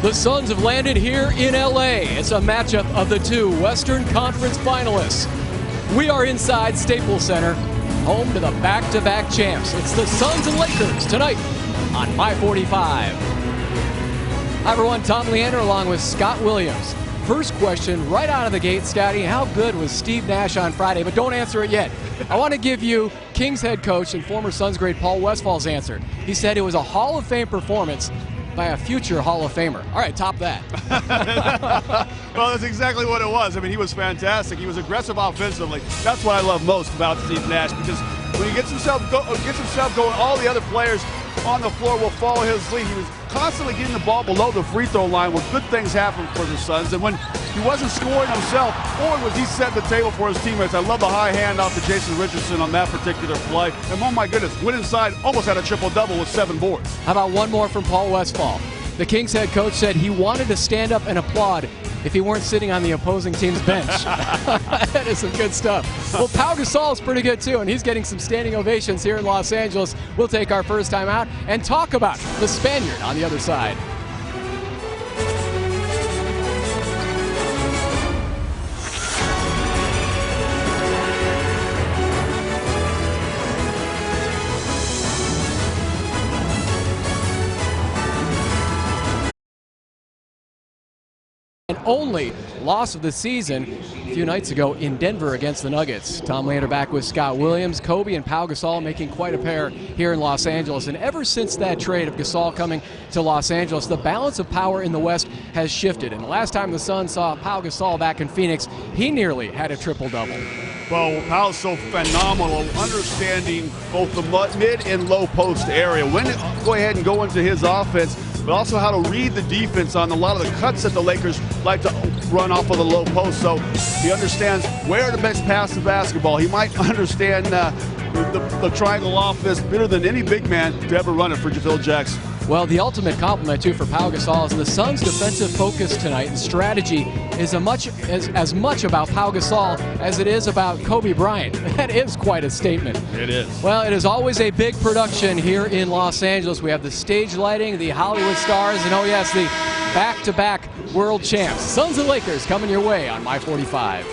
The Suns have landed here in LA. It's a matchup of the two Western Conference finalists. We are inside Staples Center, home to the back-to-back champs. It's the Suns and Lakers tonight on My 45. Hi everyone, Tom Leander along with Scott Williams. First question right out of the gate, Scottie, how good was Steve Nash on Friday? But don't answer it yet. I want to give you Kings head coach and former Suns great Paul Westphal's answer. He said it was a Hall of Fame performance by a future Hall of Famer. All right, top that. Well, that's exactly what it was. I mean, he was fantastic. He was aggressive offensively. That's what I love most about Steve Nash, because when he gets himself going, all the other players on the floor will follow his lead. He was constantly getting the ball below the free throw line when good things happened for the Suns. And when he wasn't scoring himself, boy, was he setting the table for his teammates. I love the high handoff to Jason Richardson on that particular play. And oh my goodness, went inside, almost had a triple-double with 7 boards. How about one more from Paul Westphal? The Kings head coach said he wanted to stand up and applaud if he weren't sitting on the opposing team's bench. That is some good stuff. Well, Pau Gasol is pretty good too, and he's getting some standing ovations here in Los Angeles. We'll take our first time out and talk about the Spaniard on the other side. And only loss of the season a few nights ago in Denver against the Nuggets. Tom Leander back with Scott Williams. Kobe and Pau Gasol making quite a pair here in Los Angeles. And ever since that trade of Gasol coming to Los Angeles, the balance of power in the West has shifted. And the last time the Suns saw Pau Gasol back in Phoenix, he nearly had a triple-double. Well, Pau's so phenomenal, understanding both the mid and low post area. When to go ahead and go into his offense, but also how to read the defense on a lot of the cuts that the Lakers like to run off of the low post. So he understands where to best pass the basketball. He might understand the triangle offense better than any big man to ever run it for Phil Jackson. Well, the ultimate compliment, too, for Pau Gasol is the Suns' defensive focus tonight and strategy is as much about Pau Gasol as it is about Kobe Bryant. That is quite a statement. It is. Well, it is always a big production here in Los Angeles. We have the stage lighting, the Hollywood stars, and oh yes, the back-to-back world champs. Suns and Lakers coming your way on My 45.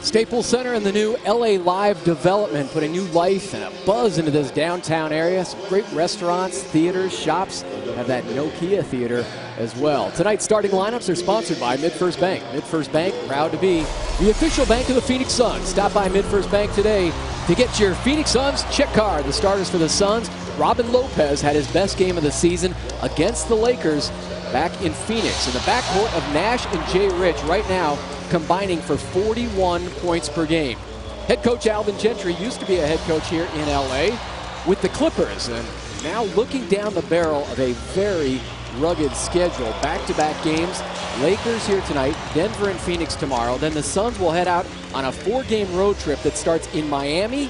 Staples Center and the new LA Live development put a new life and a buzz into this downtown area. Some great restaurants, theaters, shops. Have that Nokia theater as well. Tonight's starting lineups are sponsored by MidFirst Bank. MidFirst Bank, proud to be the official bank of the Phoenix Suns. Stop by MidFirst Bank today to get your Phoenix Suns check card. The starters for the Suns, Robin Lopez had his best game of the season against the Lakers back in Phoenix. In the backcourt of Nash and Jay Rich right now, combining for 41 points per game. Head coach Alvin Gentry used to be a head coach here in LA with the Clippers, and now looking down the barrel of a very rugged schedule. Back-to-back games, Lakers here tonight, Denver and Phoenix tomorrow. Then the Suns will head out on a 4-game road trip that starts in Miami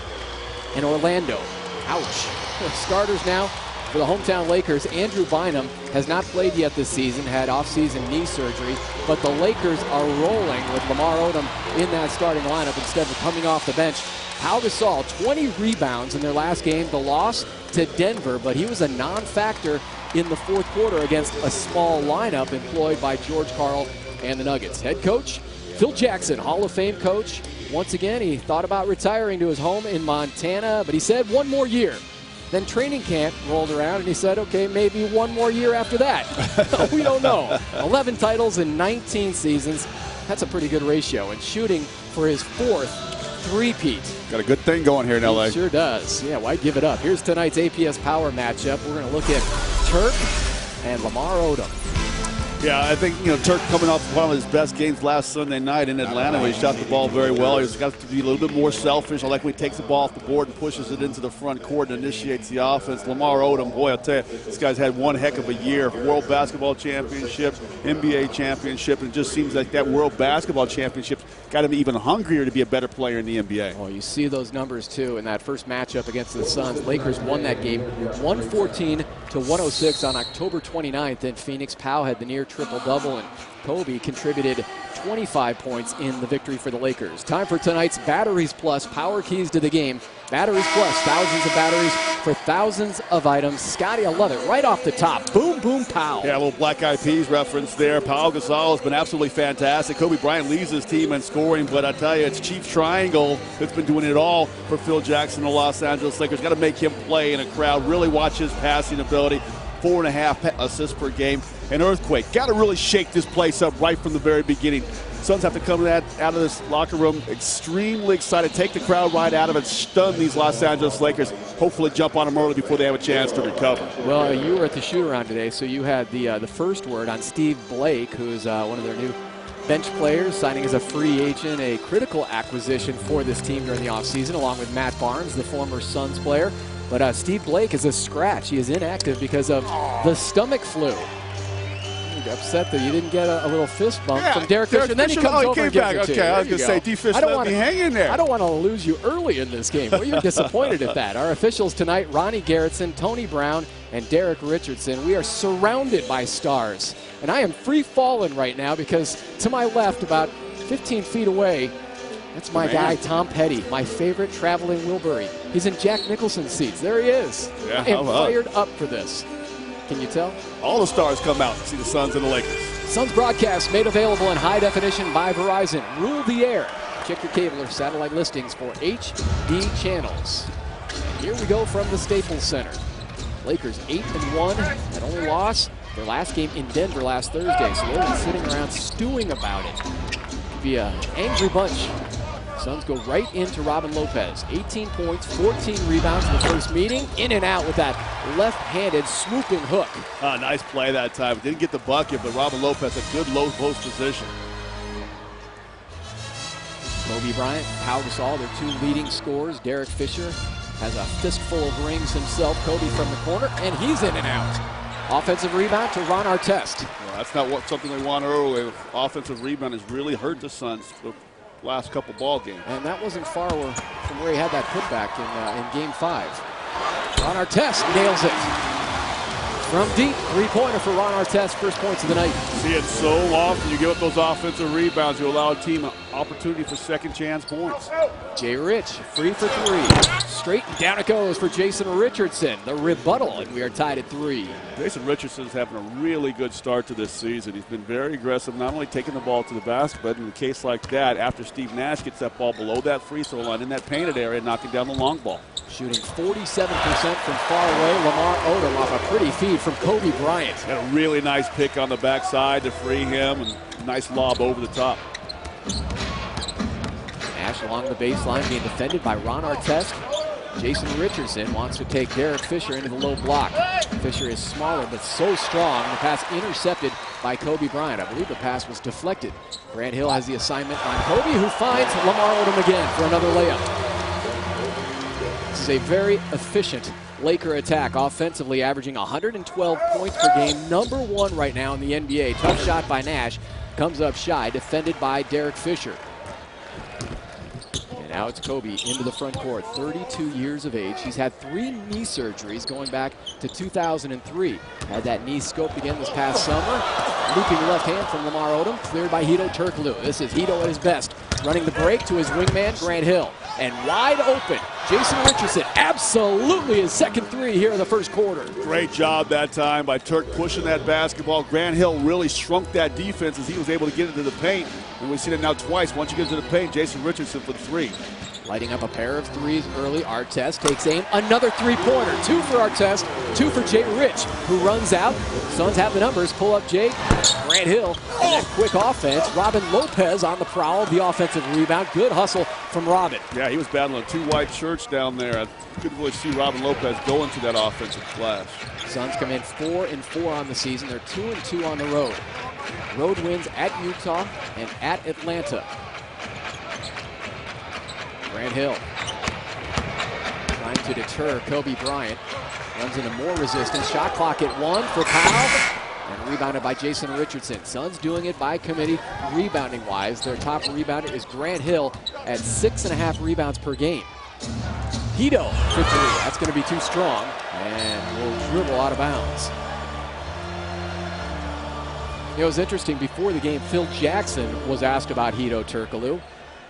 and Orlando. Ouch. Starters now for the hometown Lakers. Andrew Bynum has not played yet this season, had off-season knee surgery, but the Lakers are rolling with Lamar Odom in that starting lineup instead of coming off the bench. Pau Gasol, 20 rebounds in their last game, the loss to Denver, but he was a non-factor in the fourth quarter against a small lineup employed by George Karl and the Nuggets. Head coach Phil Jackson, Hall of Fame coach. Once again, he thought about retiring to his home in Montana, but he said one more year. Then training camp rolled around, and he said, okay, maybe one more year after that. We don't know. 11 titles in 19 seasons. That's a pretty good ratio. And shooting for his 4th three-peat. Got a good thing going here in LA. He sure does. Yeah, why give it up? Here's tonight's APS Power matchup. We're going to look at Turk and Lamar Odom. Yeah, I think, Dirk coming off one of his best games last Sunday night in Atlanta where he shot the ball very well. He's got to be a little bit more selfish. I like when he takes the ball off the board and pushes it into the front court and initiates the offense. Lamar Odom, boy, I'll tell you, this guy's had one heck of a year. World Basketball Championship, NBA Championship, and it just seems like that World Basketball Championship got him even hungrier to be a better player in the NBA. Oh, you see those numbers, too, in that first matchup against the Suns. Lakers won that game 114-106 on October 29th in Phoenix. Powell had the near triple-double, and Kobe contributed 25 points in the victory for the Lakers. Time for tonight's Batteries Plus Power Keys to the Game. Batteries Plus, thousands of batteries for thousands of items. Scottie, I love it. Right off the top, boom, boom, pow. Yeah, a little Black Eyed Peas reference there. Pau Gasol has been absolutely fantastic. Kobe Bryant leads his team in scoring, but I tell you, it's Chief Triangle that's been doing it all for Phil Jackson and the Los Angeles Lakers. Got to make him play in a crowd, really watch his passing ability. 4.5 assists per game. An earthquake. Got to really shake this place up right from the very beginning. Suns have to come out of this locker room extremely excited, take the crowd right out of it, stun these Los Angeles Lakers, hopefully jump on them early before they have a chance to recover. Well, you were at the shoot-around today, so you had the first word on Steve Blake, who's one of their new bench players, signing as a free agent, a critical acquisition for this team during the offseason, along with Matt Barnes, the former Suns player. But Steve Blake is a scratch. He is inactive because of the stomach flu. Upset that you didn't get a little fist bump from Derek Fisher, and then he comes over and gives it to you. Okay, I was going to say, D-Fish let me hang in there. I don't want to lose you early in this game. Well, you're disappointed at that. Our officials tonight, Ronnie Garrettson, Tony Brown, and Derek Richardson. We are surrounded by stars, and I am free-falling right now because to my left, about 15 feet away, that's my guy, Tom Petty, my favorite traveling Wilbury. He's in Jack Nicholson's seats. There he is. Yeah, I am fired up for this. Can you tell? All the stars come out to see the Suns and the Lakers. Suns broadcast made available in high definition by Verizon. Rule the air. Check your cable or satellite listings for HD channels. And here we go from the Staples Center. Lakers 8-1, that only loss their last game in Denver last Thursday. So they've been sitting around stewing about it. Could be an angry bunch. Suns go right into Robin Lopez. 18 points, 14 rebounds in the first meeting. In and out with that left-handed swooping hook. Nice play that time. Didn't get the bucket, but Robin Lopez a good low post position. Kobe Bryant, Pau Gasol, their two leading scorers. Derek Fisher has a fistful of rings himself. Kobe from the corner, and he's in and out. Offensive rebound to Ron Artest. Well, that's not something we want early. Offensive rebound has really hurt the Suns the last couple ball games. And that wasn't far from where he had that putback in Game 5. Ron Artest nails it. From deep, three-pointer for Ron Artest, first points of the night. See it so often. You give up those offensive rebounds, you allow a team an opportunity for second chance points. Jay Rich, free for three. Straight and down it goes for Jason Richardson. The rebuttal, and we are tied at 3. Jason Richardson's having a really good start to this season. He's been very aggressive, not only taking the ball to the basket, but in a case like that, after Steve Nash gets that ball below that free throw line in that painted area, knocking down the long ball. Shooting 47% from far away. Lamar Odom off a pretty feed from Kobe Bryant. Had a really nice pick on the backside to free him, and nice lob over the top. Nash along the baseline being defended by Ron Artest. Jason Richardson wants to take Derek Fisher into the low block. Fisher is smaller but so strong. The pass intercepted by Kobe Bryant. I believe the pass was deflected. Grant Hill has the assignment on Kobe, who finds Lamar Odom again for another layup. This is a very efficient Laker attack, offensively averaging 112 points per game. #1 right now in the NBA. Tough shot by Nash. Comes up shy, defended by Derek Fisher. And now it's Kobe into the front court, 32 years of age. He's had 3 knee surgeries going back to 2003. Had that knee scoped again this past summer. Looping left hand from Lamar Odom, cleared by Hedo Turkoglu. This is Hedo at his best. Running the break to his wingman, Grant Hill. And wide open, Jason Richardson, absolutely his second 3 here in the first quarter. Great job that time by Turk pushing that basketball. Grant Hill really shrunk that defense as he was able to get into the paint. And we've seen it now twice. Once you get into the paint, Jason Richardson for the 3. Lighting up a pair of 3s early. Artest takes aim. Another 3-pointer. 2 for Artest, 2 for Jay Rich, who runs out. Suns have the numbers. Pull up Jay. Grant Hill. And that quick offense. Robin Lopez on the prowl. The offensive rebound. Good hustle from Robin. Yeah, he was battling 2 white shirts down there. I couldn't really see Robin Lopez go into that offensive flash. Suns come in 4-4 on the season. They're 2-2 on the road. Road wins at Utah and at Atlanta. Grant Hill trying to deter Kobe Bryant. Runs into more resistance. Shot clock at 1 for Powell. And rebounded by Jason Richardson. Suns doing it by committee rebounding-wise. Their top rebounder is Grant Hill at 6.5 rebounds per game. Hito for 3. That's going to be too strong. And will dribble out of bounds. You know, it was interesting. Before the game, Phil Jackson was asked about Hito Turkoglu.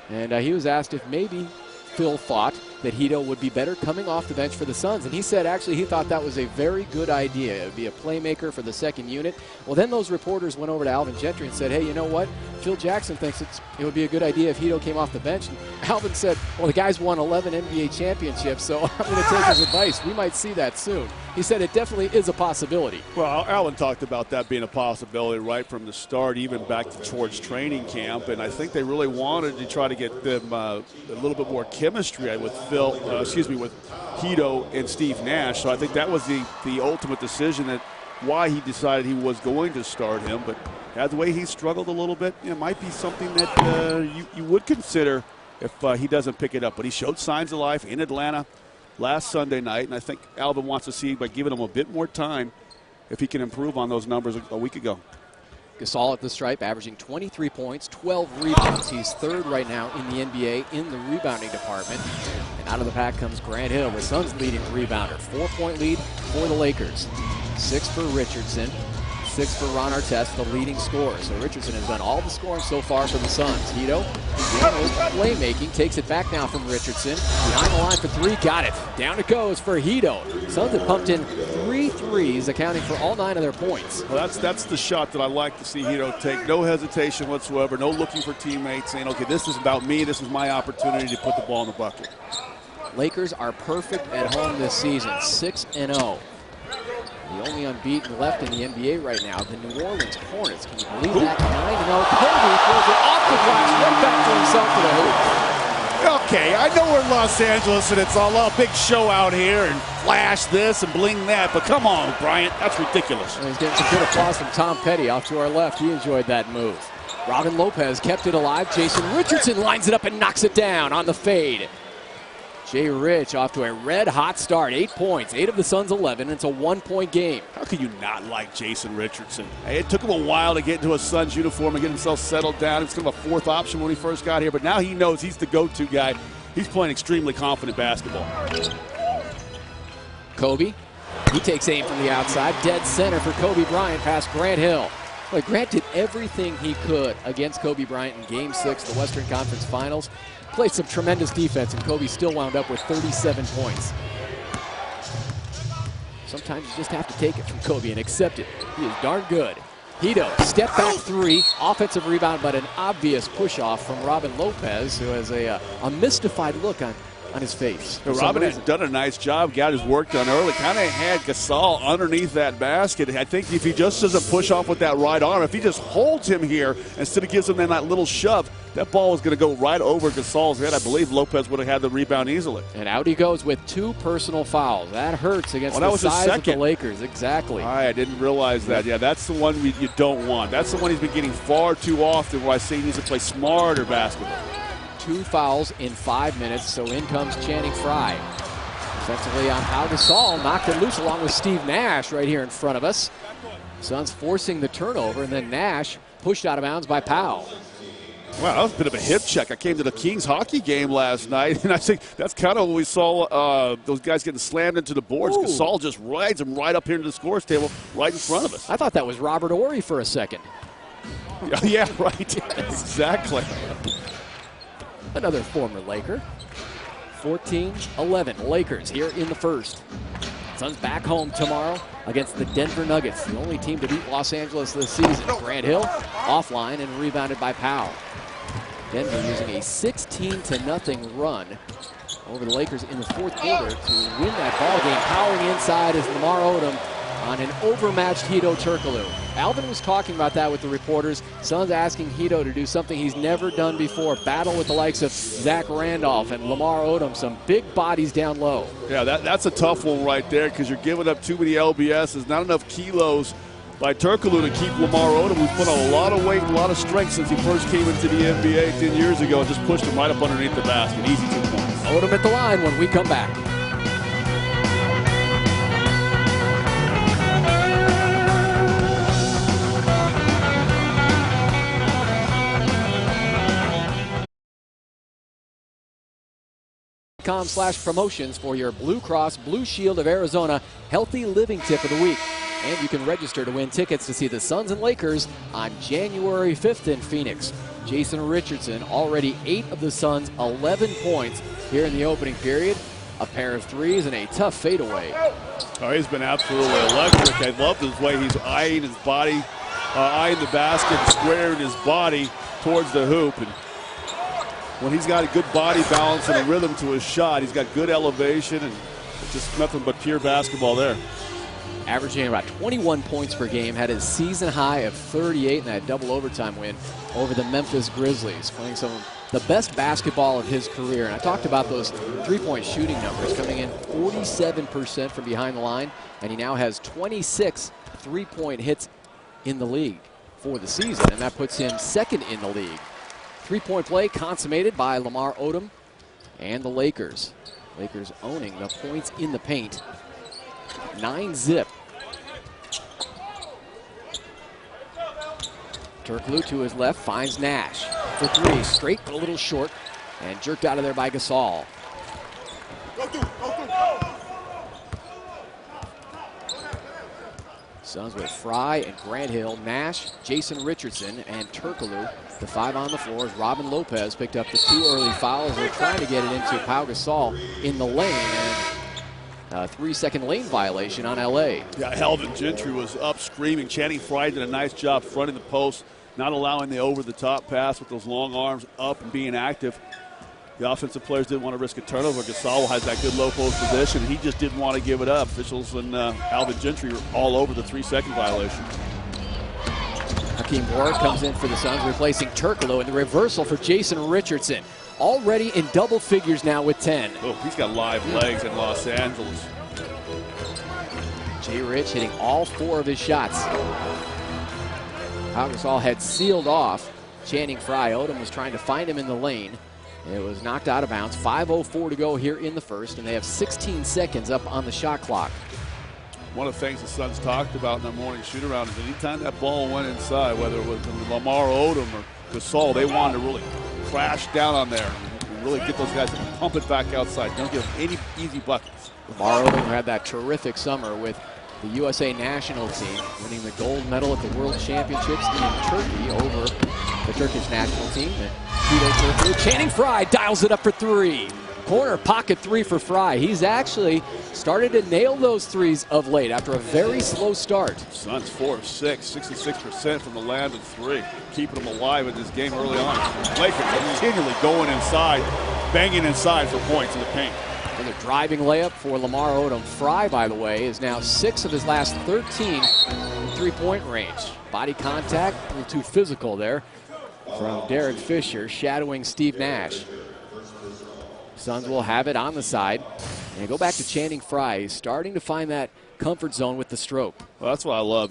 And he was asked if maybe Phil thought that Hito would be better coming off the bench for the Suns. And he said actually he thought that was a very good idea. It would be a playmaker for the second unit. Well, then those reporters went over to Alvin Gentry and said, hey, you know what? Phil Jackson thinks it would be a good idea if Hito came off the bench. And Alvin said, well, the guy's won 11 NBA championships, so I'm going to take his advice. We might see that soon. He said it definitely is a possibility. Well, Alvin talked about that being a possibility right from the start, even back towards training camp. And I think they really wanted to try to get them a little bit more chemistry with with Hito and Steve Nash. So I think that was the ultimate decision, that why he decided he was going to start him. But the way he struggled a little bit, it might be something that you would consider if he doesn't pick it up. But he showed signs of life in Atlanta last Sunday night, and I think Alvin wants to see, by giving him a bit more time, if he can improve on those numbers a week ago. Gasol at the stripe, averaging 23 points, 12 rebounds. He's third right now in the NBA in the rebounding department. And out of the pack comes Grant Hill, the Suns' leading rebounder. 4-point lead for the Lakers. 6 for Richardson, 6 for Ron Artest, the leading scorer. So Richardson has done all the scoring so far for the Suns. Hito, playmaking, takes it back now from Richardson. Behind the line for 3, got it. Down it goes for Hito. Suns have pumped in 3 threes, accounting for all 9 of their points. Well, that's the shot that I like to see Hito take. No hesitation whatsoever, no looking for teammates, saying, okay, this is about me, this is my opportunity to put the ball in the bucket. Lakers are perfect at home this season, 6-0. The only unbeaten left in the NBA right now, the New Orleans Hornets. Can you believe that? 9-0. Kobe throws it off the glass, right back to himself for the hoop. Okay, I know we're in Los Angeles and it's all a big show out here and flash this and bling that, but come on, Bryant, that's ridiculous. And he's getting some good applause from Tom Petty off to our left. He enjoyed that move. Robin Lopez kept it alive. Jason Richardson lines it up and knocks it down on the fade. Jay Rich off to a red-hot start. 8 points, 8 of the Suns' 11. It's a 1-point game. How could you not like Jason Richardson? Hey, it took him a while to get into a Suns uniform and get himself settled down. It's kind of a fourth option when he first got here, but now he knows he's the go-to guy. He's playing extremely confident basketball. Kobe, he takes aim from the outside. Dead center for Kobe Bryant past Grant Hill. Well, Grant did everything he could against Kobe Bryant in Game 6, the Western Conference Finals. Played some tremendous defense, and Kobe still wound up with 37 points. Sometimes you just have to take it from Kobe and accept it. He is darn good. Hito, step back 3, offensive rebound, but an obvious push-off from Robin Lopez, who has a mystified look on his face. Robin has done a nice job, got his work done early, kind of had Gasol underneath that basket. I think if he just doesn't push off with that right arm, if he just holds him here instead of gives him that little shove, that ball is going to go right over Gasol's head. I believe Lopez would have had the rebound easily. And out he goes with 2 personal fouls. That hurts against the size of the Lakers. Exactly. I didn't realize that. Yeah, that's the one you don't want. That's the one he's been getting far too often, where I say he needs to play smarter basketball. 2 fouls in 5 minutes, so in comes Channing Frye. Defensively on Pau Gasol, knocked it loose along with Steve Nash right here in front of us. Suns forcing the turnover, and then Nash pushed out of bounds by Pau. Wow, that was a bit of a hip check. I came to the Kings hockey game last night, and I think that's kind of what we saw, those guys getting slammed into the boards. Gasol just rides them right up here to the scores table right in front of us. I thought that was Robert Horry for a second. Yeah, right. Yes. Exactly. Another former Laker. 14-11 Lakers here in the first. Suns back home tomorrow against the Denver Nuggets, the only team to beat Los Angeles this season. Grant Hill offline and rebounded by Powell. Denver using a 16-0 run over the Lakers in the fourth quarter to win that ball game. Powering inside is Lamar Odom on an overmatched Hito Turkoglu. Alvin was talking about that with the reporters. Suns asking Hito to do something he's never done before. Battle with the likes of Zach Randolph and Lamar Odom, some big bodies down low. Yeah, that's a tough one right there, because you're giving up too many LBSs, not enough kilos by Turkoglu to keep Lamar Odom, who's put on a lot of weight and a lot of strength since he first came into the NBA 10 years ago, and just pushed him right up underneath the basket. Easy 2 points. Odom at the line when we come back. .com/promotions for your Blue Cross Blue Shield of Arizona Healthy Living Tip of the Week. And you can register to win tickets to see the Suns and Lakers on January 5th in Phoenix. Jason Richardson, already 8 of the Suns' 11 points here in the opening period. A pair of threes and a tough fadeaway. Oh, he's been absolutely electric. I love his way he's eyeing his body, eyeing the basket, squaring his body towards the hoop. And when he's got a good body balance and a rhythm to his shot, he's got good elevation and just nothing but pure basketball there. Averaging about 21 points per game, had his season high of 38 in that double overtime win over the Memphis Grizzlies, playing some of the best basketball of his career. And I talked about those three-point shooting numbers, coming in 47% from behind the line, and he now has 26 three-point hits in the league for the season, and that puts him second in the league. Three-point play consummated by Lamar Odom and the Lakers. Lakers owning the points in the paint. 9-zip. Turkoglu to his left finds Nash for three. Straight but a little short and jerked out of there by Gasol. Suns with Fry and Grant Hill, Nash, Jason Richardson, and Turkoglu. The 5 on the floor as Robin Lopez picked up the 2 early fouls. They're trying to get it into Pau Gasol in the lane, and a 3-second lane violation on LA. Yeah, Alvin Gentry was up screaming. Channing Frye did a nice job fronting the post, not allowing the over-the-top pass with those long arms up and being active. The offensive players didn't want to risk a turnover. Gasol has that good low post position. He just didn't want to give it up. Officials and Alvin Gentry were all over the 3-second violation. Hakeem Ward comes in for the Suns, replacing Turkoglu, and the reversal for Jason Richardson. Already in double figures now with 10. Oh, he's got live legs in Los Angeles. Jay Rich hitting all 4 of his shots. Pau Gasol had sealed off Channing Frye. Odom was trying to find him in the lane. It was knocked out of bounds. 5:04 to go here in the first, and they have 16 seconds up on the shot clock. One of the things the Suns talked about in their morning shoot-around is anytime that ball went inside, whether it was Lamar Odom or Gasol, they wanted to really crash down on there and really get those guys to pump it back outside. Don't give them any easy buckets. Lamar Odom had that terrific summer with the USA national team, winning the gold medal at the World Championships in Turkey over the Turkish national team. And Channing Frye dials it up for 3. Corner pocket 3 for Frye. He's actually started to nail those threes of late after a very slow start. Suns 4 of 6, 66% from the land of 3, keeping them alive in this game early on. Lakers continually going inside, banging inside for points in the paint. Another driving layup for Lamar Odom. Frye, by the way, is now 6 of his last 13 in three-point range. Body contact, a little too physical there from Derek Fisher, shadowing Steve Nash. Suns will have it on the side. And go back to Channing Frye. He's starting to find that comfort zone with the stroke. Well, that's what I love.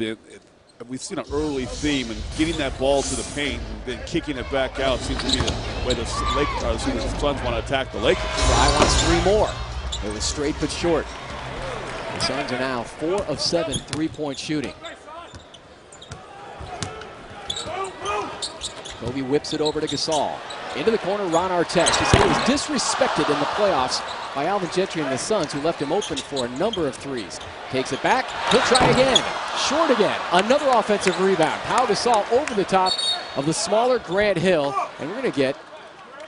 We've seen an early theme, and getting that ball to the paint and then kicking it back out seems to be the way the Suns want to attack the Lakers. Frye wants 3 more. It was straight but short. The Suns are now 4 of 7 three-point shooting. Kobe whips it over to Gasol. Into the corner, Ron Artest. He was disrespected in the playoffs by Alvin Gentry and the Suns, who left him open for a number of threes. Takes it back. He'll try again. Short again. Another offensive rebound. Pau Gasol over the top of the smaller Grant Hill. And we're going to get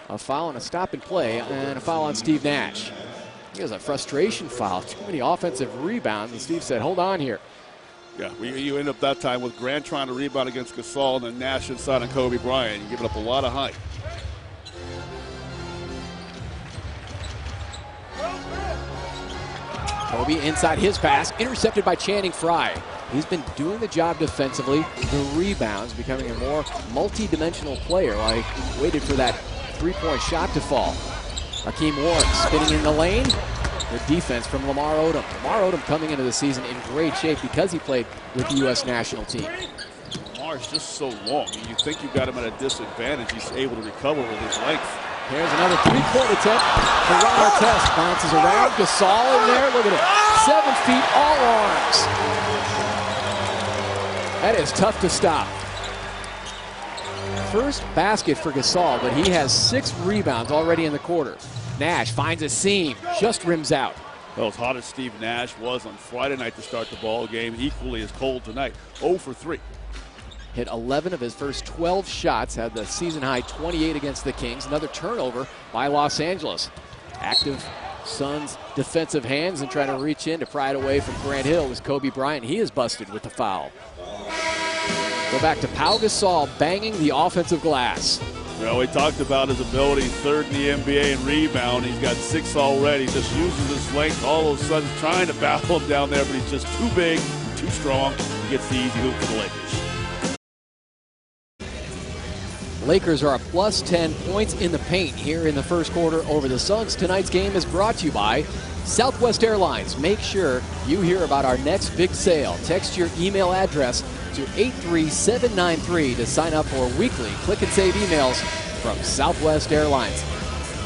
a foul and a stop and play and a foul on Steve Nash. He has a frustration foul. Too many offensive rebounds. And Steve said, hold on here. Yeah, you end up that time with Grant trying to rebound against Gasol and then Nash inside on Kobe Bryant. You're giving up a lot of height. Kobe inside his pass, intercepted by Channing Frye. He's been doing the job defensively, the rebounds, becoming a more multi-dimensional player. Like, waited for that three-point shot to fall. Hakeem Ward spinning in the lane. The defense from Lamar Odom. Lamar Odom coming into the season in great shape because he played with the U.S. national team. Lamar's just so long. You think you got him at a disadvantage. He's able to recover with his length. Here's another three-point attempt for Ron Artest. Bounces around. Gasol in there. Look at it. 7 feet, all arms. That is tough to stop. First basket for Gasol, but he has 6 rebounds already in the quarter. Nash finds a seam, just rims out. Well, as hot as Steve Nash was on Friday night to start the ball game, equally as cold tonight. 0 for 3. Hit 11 of his first 12 shots, had the season-high 28 against the Kings. Another turnover by Los Angeles. Active Suns defensive hands and trying to reach in to pry it away from Grant Hill was Kobe Bryant. He is busted with the foul. Go back to Pau Gasol banging the offensive glass. Well, we talked about his ability, 3rd in the NBA in rebound. He's got 6 already. Just uses his length. All those Suns trying to battle him down there, but he's just too big, too strong. He gets the easy hoop for the Lakers. Lakers are a plus 10 points in the paint here in the first quarter over the Suns. Tonight's game is brought to you by Southwest Airlines. Make sure you hear about our next big sale. Text your email address to 83793 to sign up for weekly click and save emails from Southwest Airlines.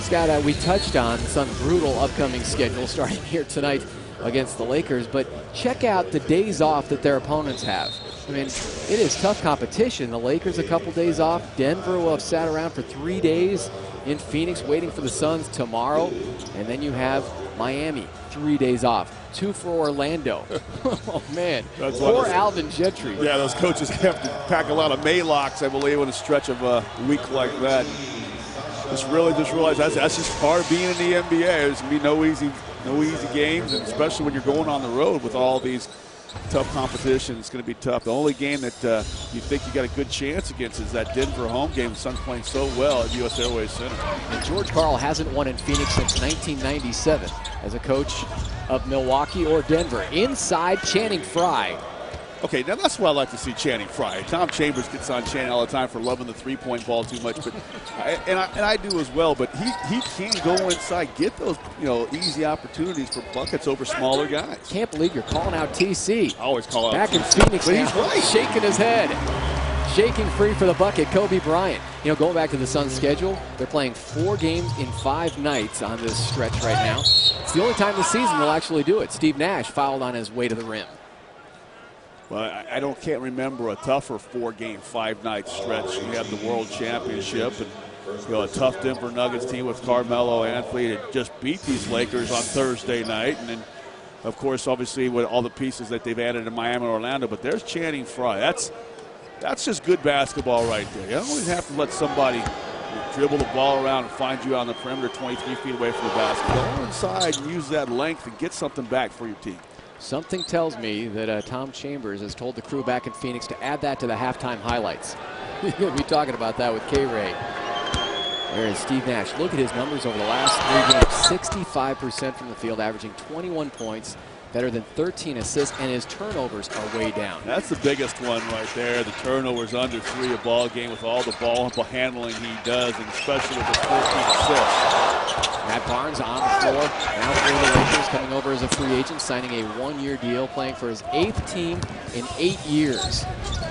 Scott, we touched on some brutal upcoming schedule starting here tonight against the Lakers, but check out the days off that their opponents have. I mean, it is tough competition. The Lakers a couple days off. Denver will have sat around for 3 days in Phoenix waiting for the Suns tomorrow. And then you have Miami, 3 days off. 2 for Orlando. Oh, man. Poor Alvin Gentry. Yeah, those coaches have to pack a lot of Maylocks, I believe, in a stretch of a week like that. Just realize that's just part of being in the NBA. There's going to be no easy games, and especially when you're going on the road with all these tough competition. It's going to be tough. The only game that you think you got a good chance against is that Denver home game. The Suns playing so well at U.S. Airways Center. And George Karl hasn't won in Phoenix since 1997 as a coach of Milwaukee or Denver. Inside, Channing Frye. Okay, now that's what I like to see Channing Frye. Tom Chambers gets on Channing all the time for loving the three-point ball too much, but I do as well. But he can go inside, get those easy opportunities for buckets over smaller guys. Can't believe you're calling out TC. I always call out back TC. in Phoenix. But he's right. Shaking his head, shaking free for the bucket. Kobe Bryant. Going back to the Suns' schedule, they're playing 4 games in 5 nights on this stretch right now. It's the only time this season they'll actually do it. Steve Nash fouled on his way to the rim. Well, I can't remember a tougher 4-game, 5-night stretch. You have the World Championship and a tough Denver Nuggets team with Carmelo Anthony that just beat these Lakers on Thursday night. And then, of course, obviously with all the pieces that they've added in Miami and Orlando. But there's Channing Frye. That's just good basketball right there. You don't always have to let somebody dribble the ball around and find you on the perimeter 23 feet away from the basket. Go inside and use that length and get something back for your team. Something tells me that Tom Chambers has told the crew back in Phoenix to add that to the halftime highlights. We'll be talking about that with K-Ray. There is Steve Nash. Look at his numbers over the last 3 games. 65% from the field, averaging 21 points, better than 13 assists, and his turnovers are way down. That's the biggest one right there. The turnovers under 3 a ball game with all the ball handling he does, and especially with the 14 assists. Matt Barnes on the floor, now for the Lakers, coming over as a free agent, signing a 1-year deal, playing for his 8th team in 8 years.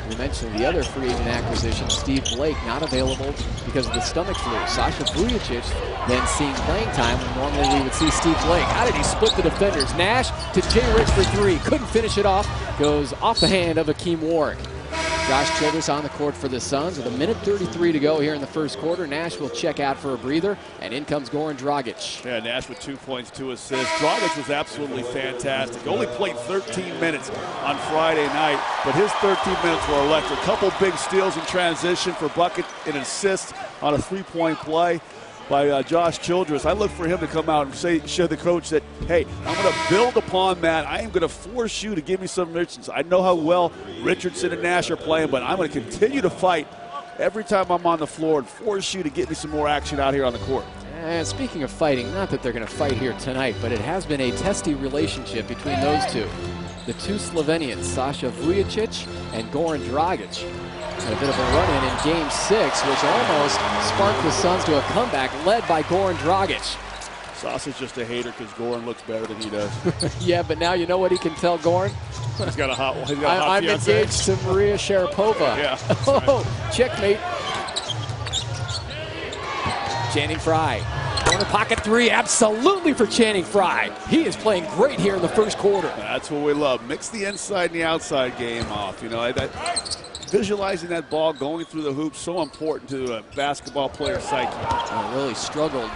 We mentioned the other free agent acquisition, Steve Blake, not available because of the stomach flu. Sasha Vujacic then seeing playing time when normally we would see Steve Blake. How did he split the defenders? Nash to Jay Rich for 3. Couldn't finish it off. Goes off the hand of Akeem Warwick. Josh Childress on the court for the Suns with 1:33 to go here in the first quarter. Nash will check out for a breather, and in comes Goran Dragic. Yeah, Nash with 2 points, 2 assists. Dragic was absolutely fantastic. Only played 13 minutes on Friday night, but his 13 minutes were electric. A couple big steals in transition for bucket and assist on a 3-point play by Josh Childress. I look for him to come out and show the coach that, hey, I'm going to build upon that. I am going to force you to give me some Richardson. I know how well Richardson and Nash are playing, but I'm going to continue to fight every time I'm on the floor and force you to get me some more action out here on the court. And speaking of fighting, not that they're going to fight here tonight, but it has been a testy relationship between those two. The 2 Slovenians, Sasha Vujacic and Goran Dragic. Had a bit of a run-in in Game 6, which almost sparked the Suns to a comeback led by Goran Dragic. Sauce is just a hater because Goran looks better than he does. Yeah, but now you know what he can tell Goran? He's got a hot one. I'm engaged to Maria Sharapova. Yeah. Oh, checkmate. Channing Frye. Corner pocket three, absolutely for Channing Frye. He is playing great here in the first quarter. That's what we love. Mix the inside and the outside game off. You know, visualizing that ball going through the hoop, so important to a basketball player's psyche. Really struggled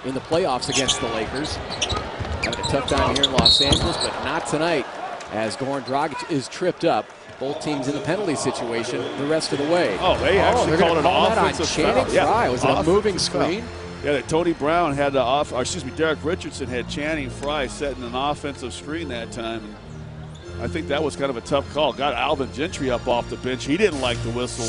in the playoffs against the Lakers. Having a tough time here in Los Angeles, but not tonight, as Goran Dragic is tripped up. Both teams in the penalty situation the rest of the way. Oh, they actually called an offensive foul. Channing Frye. Was it a moving screen? Yeah, that Tony Brown had Derek Richardson had Channing Frye setting an offensive screen that time. And I think that was kind of a tough call. Got Alvin Gentry up off the bench. He didn't like the whistle.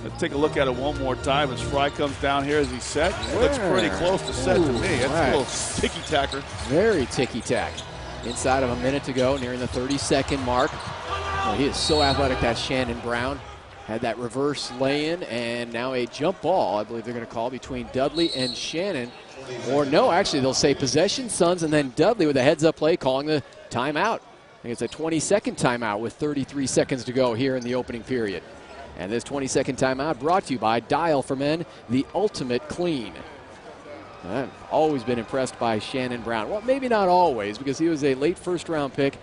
Let's take a look at it one more time as Frye comes down here as he set. It looks pretty close to set to me. It's a little ticky-tacker. Very ticky-tack. Inside of a minute to go, nearing the 30-second mark. Oh, he is so athletic, that Shannon Brown. Had that reverse lay-in, and now a jump ball, I believe they're going to call, between Dudley and Shannon. Or no, actually, they'll say possession, Suns, and then Dudley with a heads-up play calling the timeout. I think it's a 20-second timeout with 33 seconds to go here in the opening period. And this 20-second timeout brought to you by Dial for Men, the ultimate clean. I've always been impressed by Shannon Brown. Well, maybe not always, because he was a late first-round pick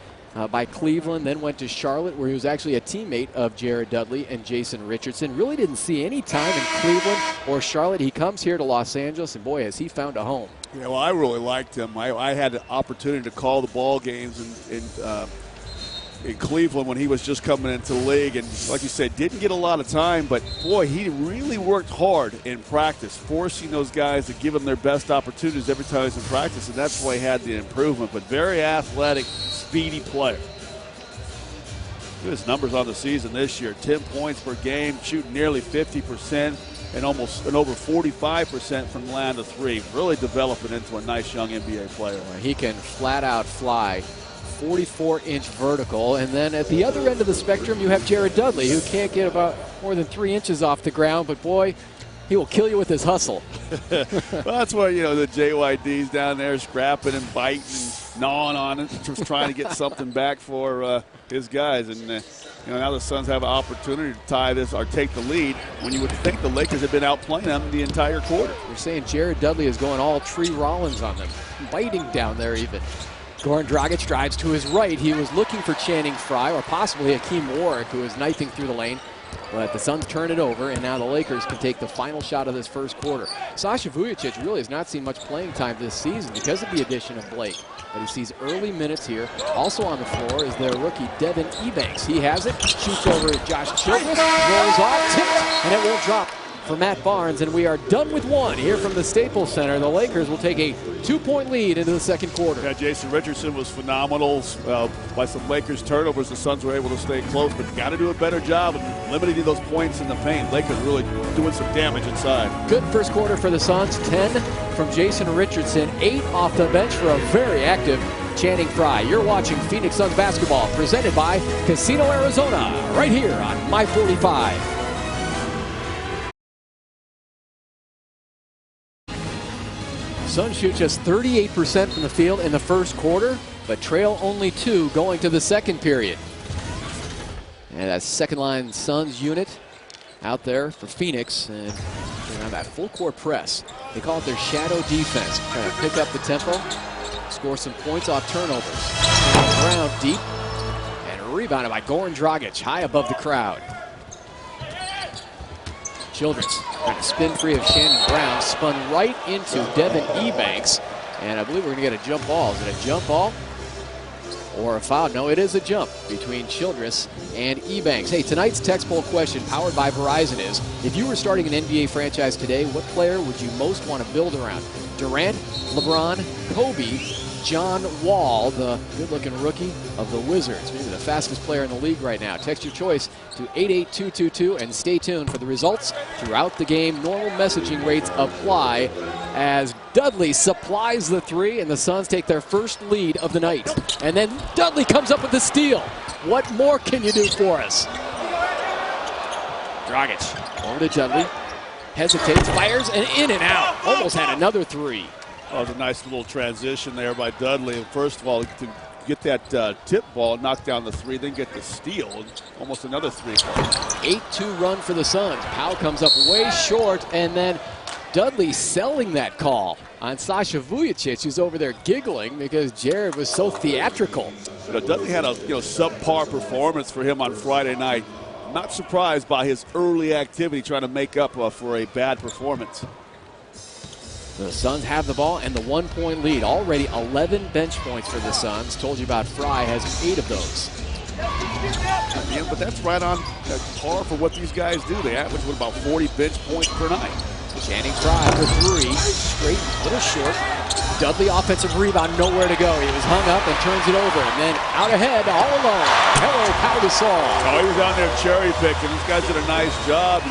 by Cleveland, then went to Charlotte, where he was actually a teammate of Jared Dudley and Jason Richardson. Really didn't see any time in Cleveland or Charlotte. He comes here to Los Angeles, and boy, has he found a home. Yeah, well, I really liked him. I had the opportunity to call the ball games in Cleveland when he was just coming into the league, and like you said, didn't get a lot of time, but boy, he really worked hard in practice, forcing those guys to give him their best opportunities every time he's in practice, and that's why he had the improvement. But very athletic, speedy player. Look at his numbers on the season this year: 10 points per game, shooting nearly 50%, and over 45% from the line of three. Really developing into a nice young NBA player. He can flat out fly. 44-inch vertical, and then at the other end of the spectrum you have Jared Dudley, who can't get about more than 3 inches off the ground, but boy, he will kill you with his hustle. Well, that's why, you know, the JYD's down there scrapping and biting and gnawing on it, just trying to get something back for his guys. And you know, now the Suns have an opportunity to tie this or take the lead when you would think the Lakers have been outplaying them the entire quarter. You're saying Jared Dudley is going all Tree Rollins on them, biting down there even. Goran Dragic drives to his right. He was looking for Channing Frye or possibly Hakeem Warwick, who is knifing through the lane. But the Suns turn it over, and now the Lakers can take the final shot of this first quarter. Sasha Vujacic really has not seen much playing time this season because of the addition of Blake. But he sees early minutes here. Also on the floor is their rookie, Devin Ebanks. He has it, shoots over Josh Childress, rolls off, tipped, and it won't drop for Matt Barnes, and we are done with one here from the Staples Center. The Lakers will take a 2-point lead into the second quarter. Yeah, Jason Richardson was phenomenal. By some Lakers turnovers, the Suns were able to stay close, but got to do a better job of limiting those points in the paint. Lakers really doing some damage inside. Good first quarter for the Suns. 10 from Jason Richardson, 8 off the bench for a very active Channing Frye. You're watching Phoenix Suns basketball, presented by Casino Arizona, right here on My 45. Suns shoot just 38% from the field in the first quarter, but trail only 2 going to the second period. And that second line Suns unit out there for Phoenix, and on that full court press. They call it their shadow defense. Trying to pick up the tempo, score some points off turnovers. Brown deep, and rebounded by Goran Dragic, high above the crowd. Childress trying to spin free of Shannon Brown, spun right into Devin Ebanks, and I believe we're going to get a jump ball. Is it a jump ball or a foul? No, it is a jump between Childress and Ebanks. Hey, tonight's text poll question, powered by Verizon, is: if you were starting an NBA franchise today, what player would you most want to build around? Durant, LeBron, Kobe, John Wall, the good-looking rookie of the Wizards, maybe the fastest player in the league right now. Text your choice to 88222 and stay tuned for the results throughout the game. Normal messaging rates apply as Dudley supplies the three, and the Suns take their first lead of the night. And then Dudley comes up with the steal. What more can you do for us? Dragic over to Dudley. Hesitates, fires, and in and out. Almost had another three. Oh, it was a nice little transition there by Dudley. And first of all, to get that tip ball, knock down the three, then get the steal, and almost another three. 8-2 run for the Suns. Powell comes up way short, and then Dudley selling that call on Sasha Vujacic, who's over there giggling because Jared was so theatrical. You know, Dudley had a subpar performance for him on Friday night. Not surprised by his early activity trying to make up for a bad performance. The Suns have the ball and the 1-point lead. Already 11 bench points for the Suns. Told you about Fry, has 8 of those. Yeah, but that's right on par for what these guys do. They average about 40 bench points per night. Channing Fry for 3, straight, little short. Dudley offensive rebound, nowhere to go. He was hung up and turns it over, and then out ahead, all alone. Hello, Pau Gasol. Oh, he was down there cherry picking. These guys did a nice job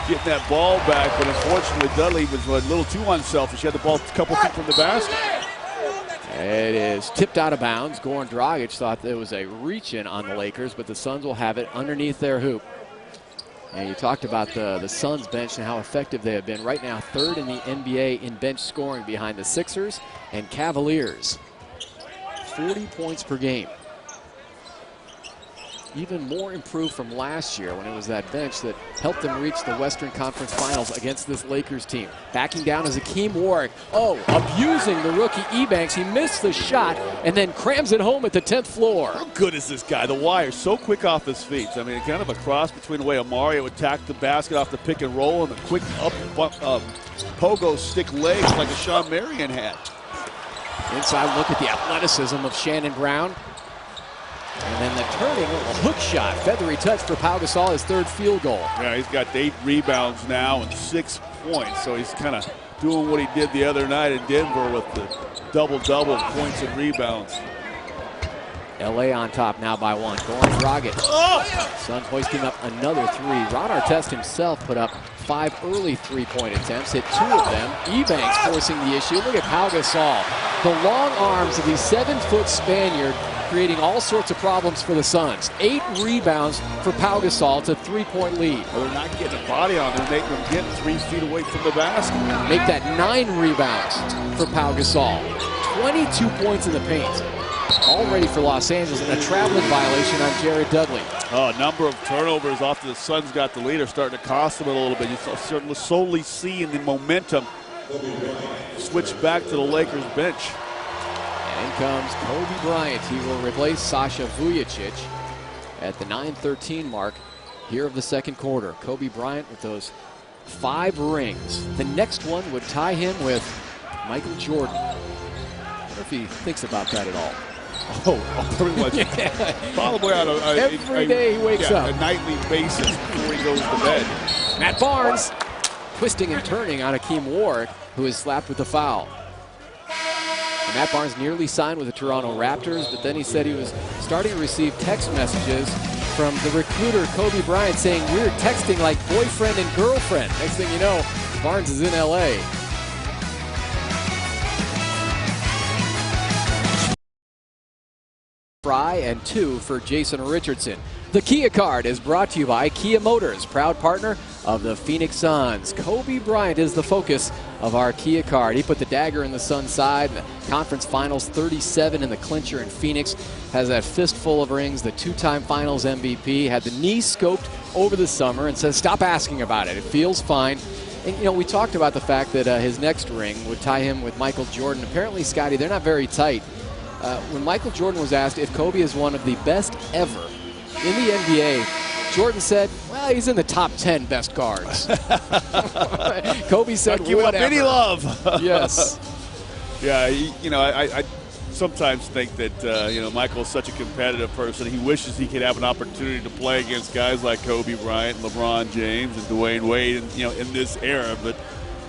getting that ball back, but unfortunately Dudley was a little too unselfish. He had the ball a couple feet from the basket. It is tipped out of bounds. Goran Dragic thought there was a reach-in on the Lakers, but the Suns will have it underneath their hoop. And you talked about the Suns bench and how effective they have been. Right now, 3rd in the NBA in bench scoring behind the Sixers and Cavaliers. 40 points per game. Even more improved from last year when it was that bench that helped them reach the Western Conference Finals against this Lakers team. Backing down is Hakeem Warwick. Oh, abusing the rookie Ebanks. He missed the shot and then crams it home at the 10th floor. How good is this guy? The wire, so quick off his feet. I mean, kind of a cross between the way Amari would attack the basket off the pick and roll and the quick up pogo stick legs like a Sean Marion had. Inside look at the athleticism of Shannon Brown. And then the turning, a hook shot, feathery touch for Pau Gasol, his 3rd field goal. Yeah, he's got 8 rebounds now and 6 points, so he's kind of doing what he did the other night in Denver with the double-double points and rebounds. LA on top now by 1. Goran Dragic. Suns hoisting up another 3. Ron Artest himself put up 5 early 3-point attempts, hit 2 of them. Ebanks forcing the issue. Look at Pau Gasol. The long arms of the 7-foot Spaniard creating all sorts of problems for the Suns. 8 rebounds for Pau Gasol to 3-point lead. Well, they're not getting a body on them, making them get 3 feet away from the basket. Make that 9 rebounds for Pau Gasol. 22 points in the paint. All ready for Los Angeles, and a traveling violation on Jared Dudley. Oh, a number of turnovers after the Suns got the lead are starting to cost them a little bit. You're certainly slowly seeing the momentum switch back to the Lakers bench. And in comes Kobe Bryant. He will replace Sasha Vujacic at the 9:13 mark here of the second quarter. Kobe Bryant with those 5 rings. The next one would tie him with Michael Jordan. I wonder if he thinks about that at all. Oh, pretty much. Yeah. Probably on every day he wakes up. A nightly basis before he goes to bed. Matt Barnes twisting and turning on Hakeem Warwick, who is slapped with the foul. And Matt Barnes nearly signed with the Toronto Raptors, but then he said he was starting to receive text messages from the recruiter Kobe Bryant saying, "We're texting like boyfriend and girlfriend." Next thing you know, Barnes is in LA. Fry and 2 for Jason Richardson. The Kia card is brought to you by Kia Motors, proud partner of the Phoenix Suns. Kobe Bryant is the focus of our Kia card. He put the dagger in the Suns' side in the conference finals, 37 in the clincher in Phoenix. Has that fistful of rings, the 2-time finals MVP. Had the knee scoped over the summer and says, stop asking about it. It feels fine. And, you know, we talked about the fact that his next ring would tie him with Michael Jordan. Apparently, Scottie, they're not very tight. When Michael Jordan was asked if Kobe is one of the best ever in the NBA, Jordan said, well, he's in the top 10 best guards. Kobe said, give whatever. Up any love. Yes. Yeah, I sometimes think that, Michael's such a competitive person. He wishes he could have an opportunity to play against guys like Kobe Bryant, LeBron James, and Dwayne Wade, and, in this era. But,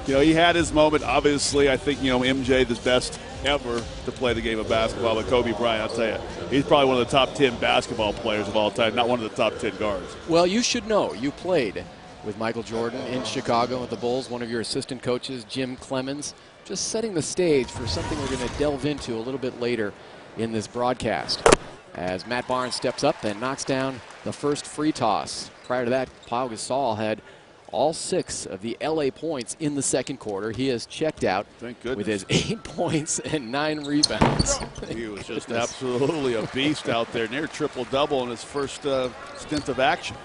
he had his moment. Obviously, I think, MJ, the best ever to play the game of basketball, but Kobe Bryant, I'll tell you, he's probably one of the top 10 basketball players of all time, not one of the top 10 guards. Well, you should know. You played with Michael Jordan in Chicago with the Bulls, one of your assistant coaches, Jim Clemens, just setting the stage for something we're going to delve into a little bit later in this broadcast. As Matt Barnes steps up and knocks down the first free toss. Prior to that, Pau Gasol had all 6 of the LA points in the second quarter. He has checked out with his 8 points and 9 rebounds. He was just absolutely a beast out there, near triple-double in his first stint of action.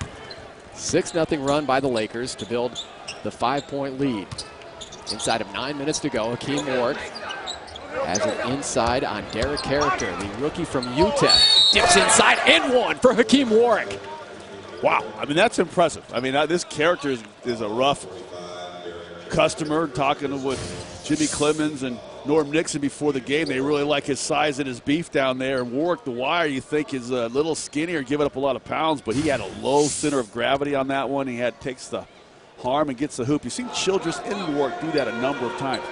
6-0 run by the Lakers to build the 5-point lead. Inside of 9 minutes to go, Hakeem Ward has it inside on Derek Character, the rookie from UTEP. Dips inside and one for Hakeem Warwick. Wow, I mean, that's impressive. I mean, this character is a rough customer. Talking with Jimmy Clemens and Norm Nixon before the game, they really like his size and his beef down there. And Warwick, the wire, you think is a little skinnier, giving up a lot of pounds, but he had a low center of gravity on that one. He takes the harm and gets the hoop. You've seen Childress and Warwick do that a number of times.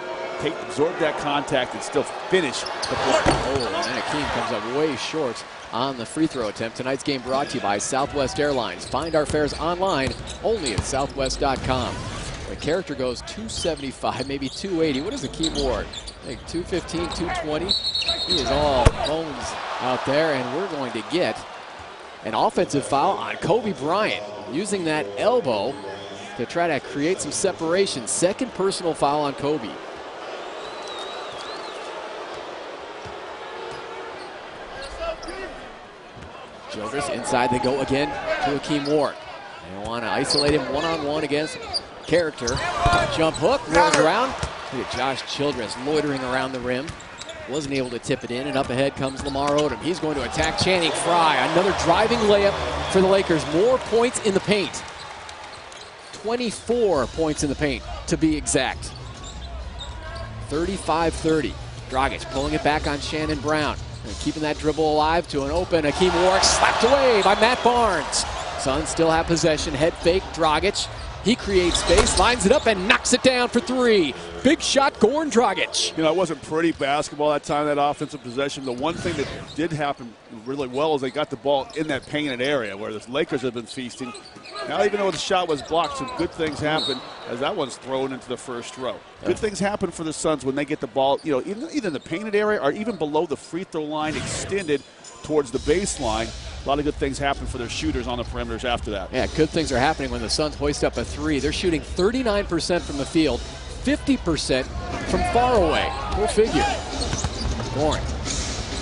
Absorb that contact and still finish the play. Oh, and then Hakeem comes up way short on the free throw attempt. Tonight's game brought to you by Southwest Airlines. Find our fares online only at southwest.com. The Character goes 275, maybe 280. What is Hakeem Ward? Like 215, 220. He is all bones out there, and we're going to get an offensive foul on Kobe Bryant, using that elbow to try to create some separation. Second personal foul on Kobe. Childress inside, they go again to Hakeem Ward. They want to isolate him one-on-one against Character. Jump hook, rolls around. Look at Josh Childress loitering around the rim. Wasn't able to tip it in, and up ahead comes Lamar Odom. He's going to attack Channing Frye. Another driving layup for the Lakers. More points in the paint. 24 points in the paint, to be exact. 35-30. Dragic pulling it back on Shannon Brown. And keeping that dribble alive to an open Hakeem Warwick, slapped away by Matt Barnes. Suns still have possession. Head fake, Dragic. He creates space, lines it up, and knocks it down for 3. Big shot, Goran Dragic. You know, it wasn't pretty basketball that time, that offensive possession. The one thing that did happen really well is they got the ball in that painted area where the Lakers have been feasting. Now, even though the shot was blocked, some good things happen as that one's thrown into the first row. Good things happen for the Suns when they get the ball, you know, either in the painted area or even below the free throw line, extended towards the baseline. A lot of good things happen for their shooters on the perimeters after that. Yeah, good things are happening when the Suns hoist up a 3. They're shooting 39% from the field, 50% from far away. Go figure. Goran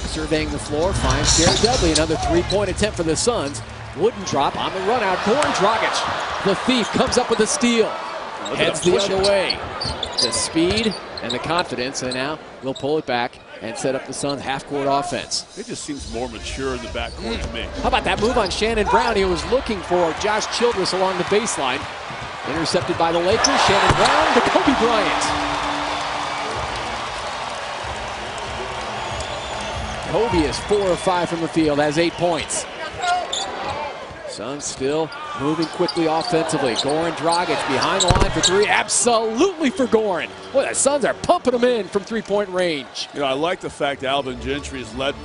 surveying the floor, finds Jared Dudley. Another 3-point attempt for the Suns. Wouldn't drop on the run out. Goran Dragic, the thief, comes up with a steal. Heads the other way. The speed and the confidence, and now they'll pull it back and set up the Suns' half-court offense. It just seems more mature in the backcourt to me. How about that move on Shannon Brown? He was looking for Josh Childress along the baseline. Intercepted by the Lakers. Shannon Brown to Kobe Bryant. Kobe is 4 of 5 from the field, has 8 points. Suns still moving quickly offensively. Goran Dragic behind the line for 3. Absolutely for Goran. Boy, the Suns are pumping him in from 3-point range. You know, I like the fact Alvin Gentry has let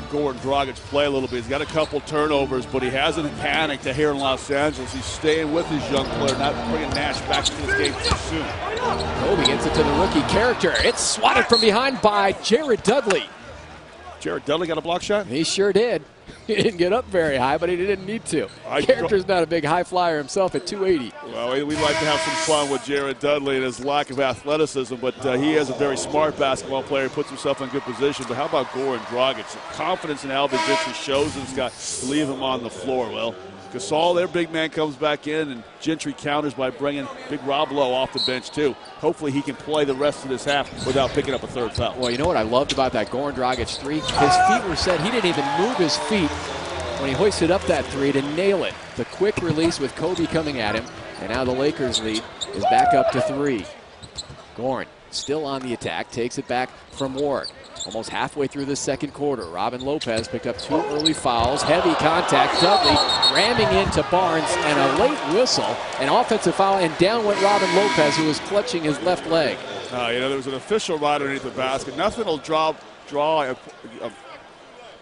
Goran Dragic play a little bit. He's got a couple turnovers, but he hasn't panicked here in Los Angeles. He's staying with his young player, not bringing Nash back into this game too soon. Kobe gets it to the rookie Character. It's swatted from behind by Jared Dudley. Jared Dudley got a block shot? He sure did. He didn't get up very high, but he didn't need to. Character's not a big high flyer himself at 280. Well, we like to have some fun with Jared Dudley and his lack of athleticism, but he is a very smart basketball player. He puts himself in good position. But how about Goran Dragic? The confidence in Alvin Gentry shows and he's got to leave him on the floor. Well, Gasol, their big man, comes back in, and Gentry counters by bringing Big Rob Lowe off the bench, too. Hopefully he can play the rest of this half without picking up a third foul. Well, you know what I loved about that Goran Dragic 3? His feet were set. He didn't even move his feet when he hoisted up that 3 to nail it. The quick release with Kobe coming at him, and now the Lakers lead is back up to 3. Goran still on the attack, takes it back from Ward. Almost halfway through the second quarter, Robin Lopez picked up 2 early fouls, heavy contact, Dudley ramming into Barnes, and a late whistle, an offensive foul, and down went Robin Lopez, who was clutching his left leg. You know, there was an official right underneath the basket. Nothing will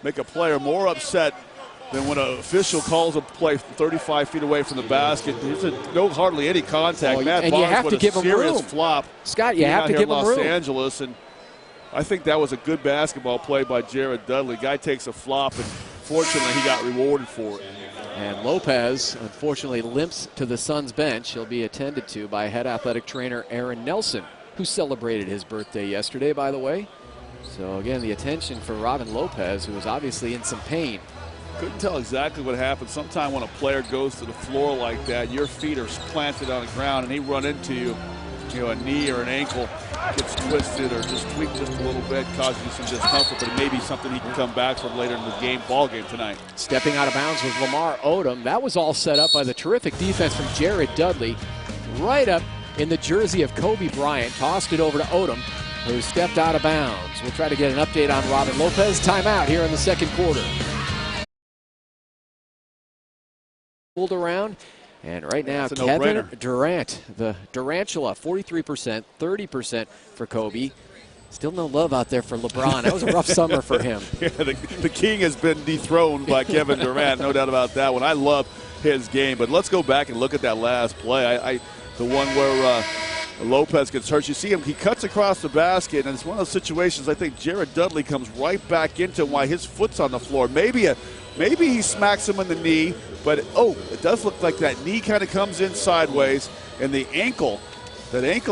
make a player more upset than when an official calls a play 35 feet away from the basket. There's hardly any contact. Well, Matt and Barnes you have with to give a him serious room. flop. Scott, you have to give him room. Los Angeles, and I think that was a good basketball play by Jared Dudley. Guy takes a flop, and fortunately he got rewarded for it. And Lopez, unfortunately, limps to the Suns bench. He'll be attended to by head athletic trainer Aaron Nelson, who celebrated his birthday yesterday, by the way. So, again, the attention for Robin Lopez, who was obviously in some pain. Couldn't tell exactly what happened. Sometime when a player goes to the floor like that, your feet are planted on the ground, and he run into you, a knee or an ankle gets twisted or just tweaked just a little bit, causes you some discomfort, but it may be something he can come back from later in the ball game tonight. Stepping out of bounds was Lamar Odom. That was all set up by the terrific defense from Jared Dudley. Right up in the jersey of Kobe Bryant, tossed it over to Odom, who stepped out of bounds. We'll try to get an update on Robin Lopez. Timeout here in the second quarter. Pulled around. And right now, Kevin Durant, the Durantula, 43%, 30% for Kobe. Still no love out there for LeBron. That was a rough summer for him. Yeah, the king has been dethroned by Kevin Durant, no doubt about that one. I love his game, but let's go back and look at that last play. The one where Lopez gets hurt. You see him, he cuts across the basket, and it's one of those situations I think Jared Dudley comes right back into while his foot's on the floor. Maybe he smacks him in the knee, but it does look like that knee kind of comes in sideways, and that ankle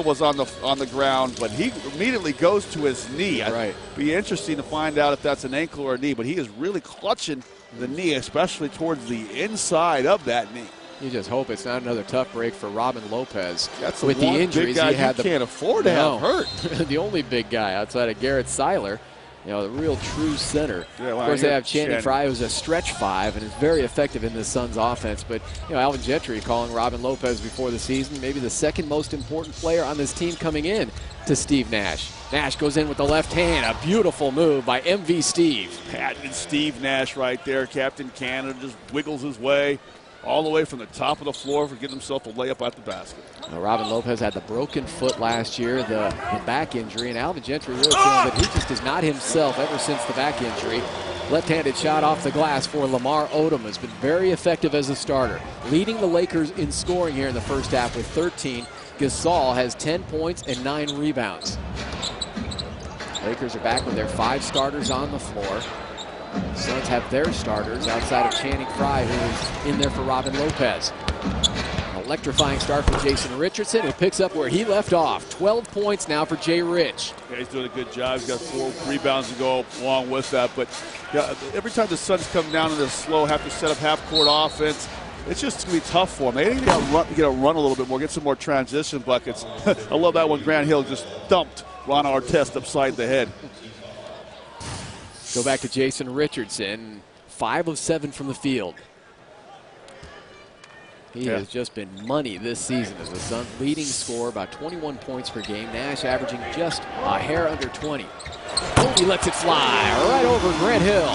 was on the ground, but he immediately goes to his knee. Right. It'd be interesting to find out if that's an ankle or a knee, but he is really clutching the knee, especially towards the inside of that knee. You just hope it's not another tough break for Robin Lopez. That's with the injuries he had. You can't afford to have hurt. The only big guy outside of Garrett Seiler. The real true center. Yeah, well, of course, they have Channing Frye, who's a stretch five and is very effective in the Suns offense. But, Alvin Gentry calling Robin Lopez before the season maybe the second most important player on this team coming in to Steve Nash. Nash goes in with the left hand. A beautiful move by MV Steve. Patented Steve Nash right there. Captain Canada just wiggles his way all the way from the top of the floor for getting himself a layup at the basket. Robin Lopez had the broken foot last year, the back injury, and Alvin Gentry really feeling that he just is not himself ever since the back injury. Left-handed shot off the glass for Lamar Odom has been very effective as a starter, leading the Lakers in scoring here in the first half with 13. Gasol has 10 points and 9 rebounds. Lakers are back with their 5 starters on the floor. The Suns have their starters outside of Channing Frye, who is in there for Robin Lopez. An electrifying start for Jason Richardson, who picks up where he left off. 12 points now for Jay Rich. Yeah, he's doing a good job. He's got 4 rebounds to go along with that. But every time the Suns come down in this slow, have to set up half-court offense, it's just going to be tough for them. They need to run a little bit more, get some more transition buckets. I love that one. Grant Hill just dumped Ron Artest upside the head. Go back to Jason Richardson, 5 of 7 from the field. He has just been money this season as the Suns' leading scorer, about 21 points per game. Nash averaging just a hair under 20. He lets it fly right over Grant Hill.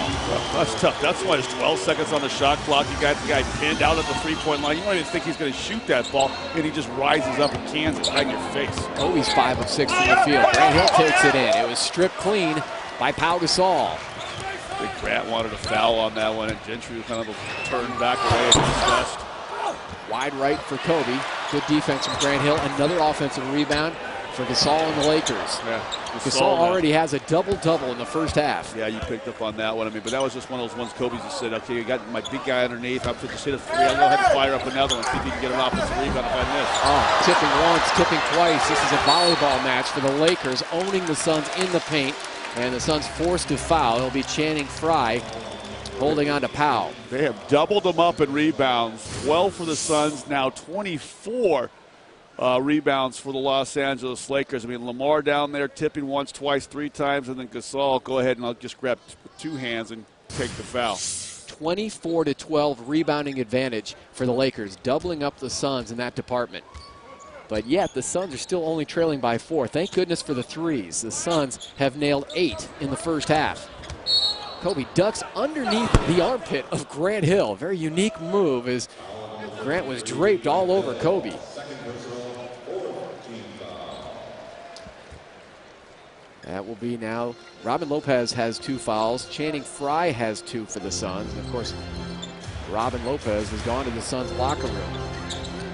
That's tough. That's why there's 12 seconds on the shot clock. You got the guy pinned out at the three-point line. You don't even think he's going to shoot that ball, and he just rises up and cans it right in your face. He's 5 of 6 from the field. Grant Hill takes it in. It was stripped clean by Pau Gasol. I think Grant wanted a foul on that one, and Gentry was kind of turned back away and discussed. Wide right for Kobe. Good defense from Grant Hill. Another offensive rebound for Gasol and the Lakers. Yeah, Gasol already has a double-double in the first half. Yeah, you picked up on that one. But that was just one of those ones Kobe just said, okay, you got my big guy underneath. I'm going to hit a 3. I'll go ahead and fire up another one, see if you can get an offensive rebound if I miss. Tipping once, tipping twice. This is a volleyball match for the Lakers, owning the Suns in the paint. And the Suns forced to foul. It'll be Channing Frye holding on to Powell. They have doubled them up in rebounds. 12 for the Suns, now 24 rebounds for the Los Angeles Lakers. I mean, Lamar down there tipping once, twice, 3 times, and then Gasol, go ahead and I'll just grab 2 hands and take the foul. 24-12 rebounding advantage for the Lakers, doubling up the Suns in that department. But yet, the Suns are still only trailing by 4. Thank goodness for the threes. The Suns have nailed 8 in the first half. Kobe ducks underneath the armpit of Grant Hill. A very unique move as Grant was draped all over Kobe. That will be now. Robin Lopez has 2 fouls. Channing Frye has 2 for the Suns. And of course, Robin Lopez has gone to the Suns locker room.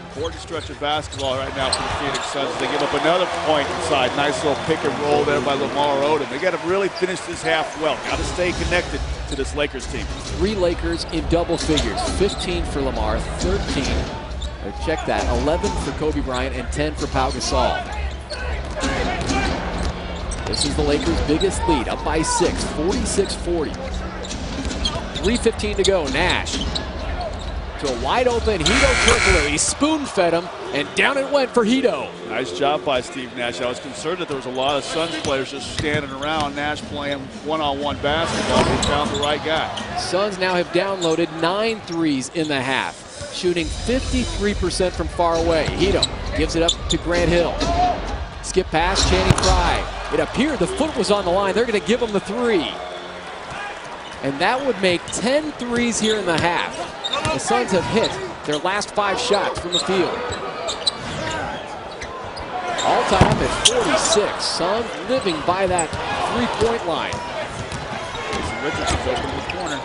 Important stretch of basketball right now for the Phoenix Suns. They give up another point inside. Nice little pick and roll there by Lamar Odom. They got to really finish this half well. Got to stay connected to this Lakers team. 3 Lakers in double figures. 15 for Lamar, 13. Check that, 11 for Kobe Bryant and 10 for Pau Gasol. This is the Lakers' biggest lead, up by 6, 46-40. 3:15 to go, Nash to a wide open Hedo Turkoglu. He spoon-fed him, and down it went for Hedo. Nice job by Steve Nash. I was concerned that there was a lot of Suns players just standing around. Nash playing one-on-one basketball. He found the right guy. Suns now have downloaded 9 threes in the half, shooting 53% from far away. Hedo gives it up to Grant Hill. Skip pass, Channing Frye. It appeared the foot was on the line. They're going to give him the 3. And that would make 10 threes here in the half. The Suns have hit their last 5 shots from the field. All tied up at 46. Suns living by that 3-point line. Richardson's open in the corner.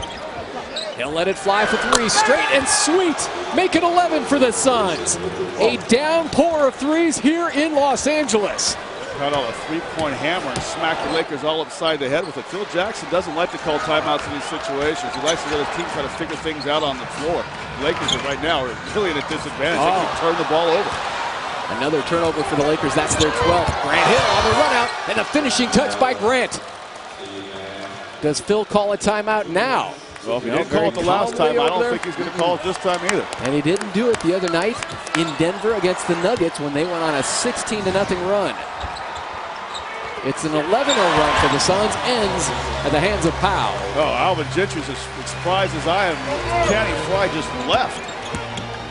He'll let it fly for 3, straight and sweet. Make it 11 for the Suns. A downpour of threes here in Los Angeles. Got out a 3-point hammer and smacked the Lakers all upside the head with it. Phil Jackson doesn't like to call timeouts in these situations. He likes to let his team try to figure things out on the floor. The Lakers right now are really at a disadvantage. They can turn the ball over. Another turnover for the Lakers. That's their 12th. Grant Hill on the run out, and a finishing touch by Grant. Does Phil call a timeout now? Well, if he didn't call it the last time, I don't think he's going to call it this time either. And he didn't do it the other night in Denver against the Nuggets when they went on a 16-0 run. It's an 11-0 run for the Suns, ends at the hands of Pau. Oh, Alvin Gentry's as surprised as I am. Channing Frye just left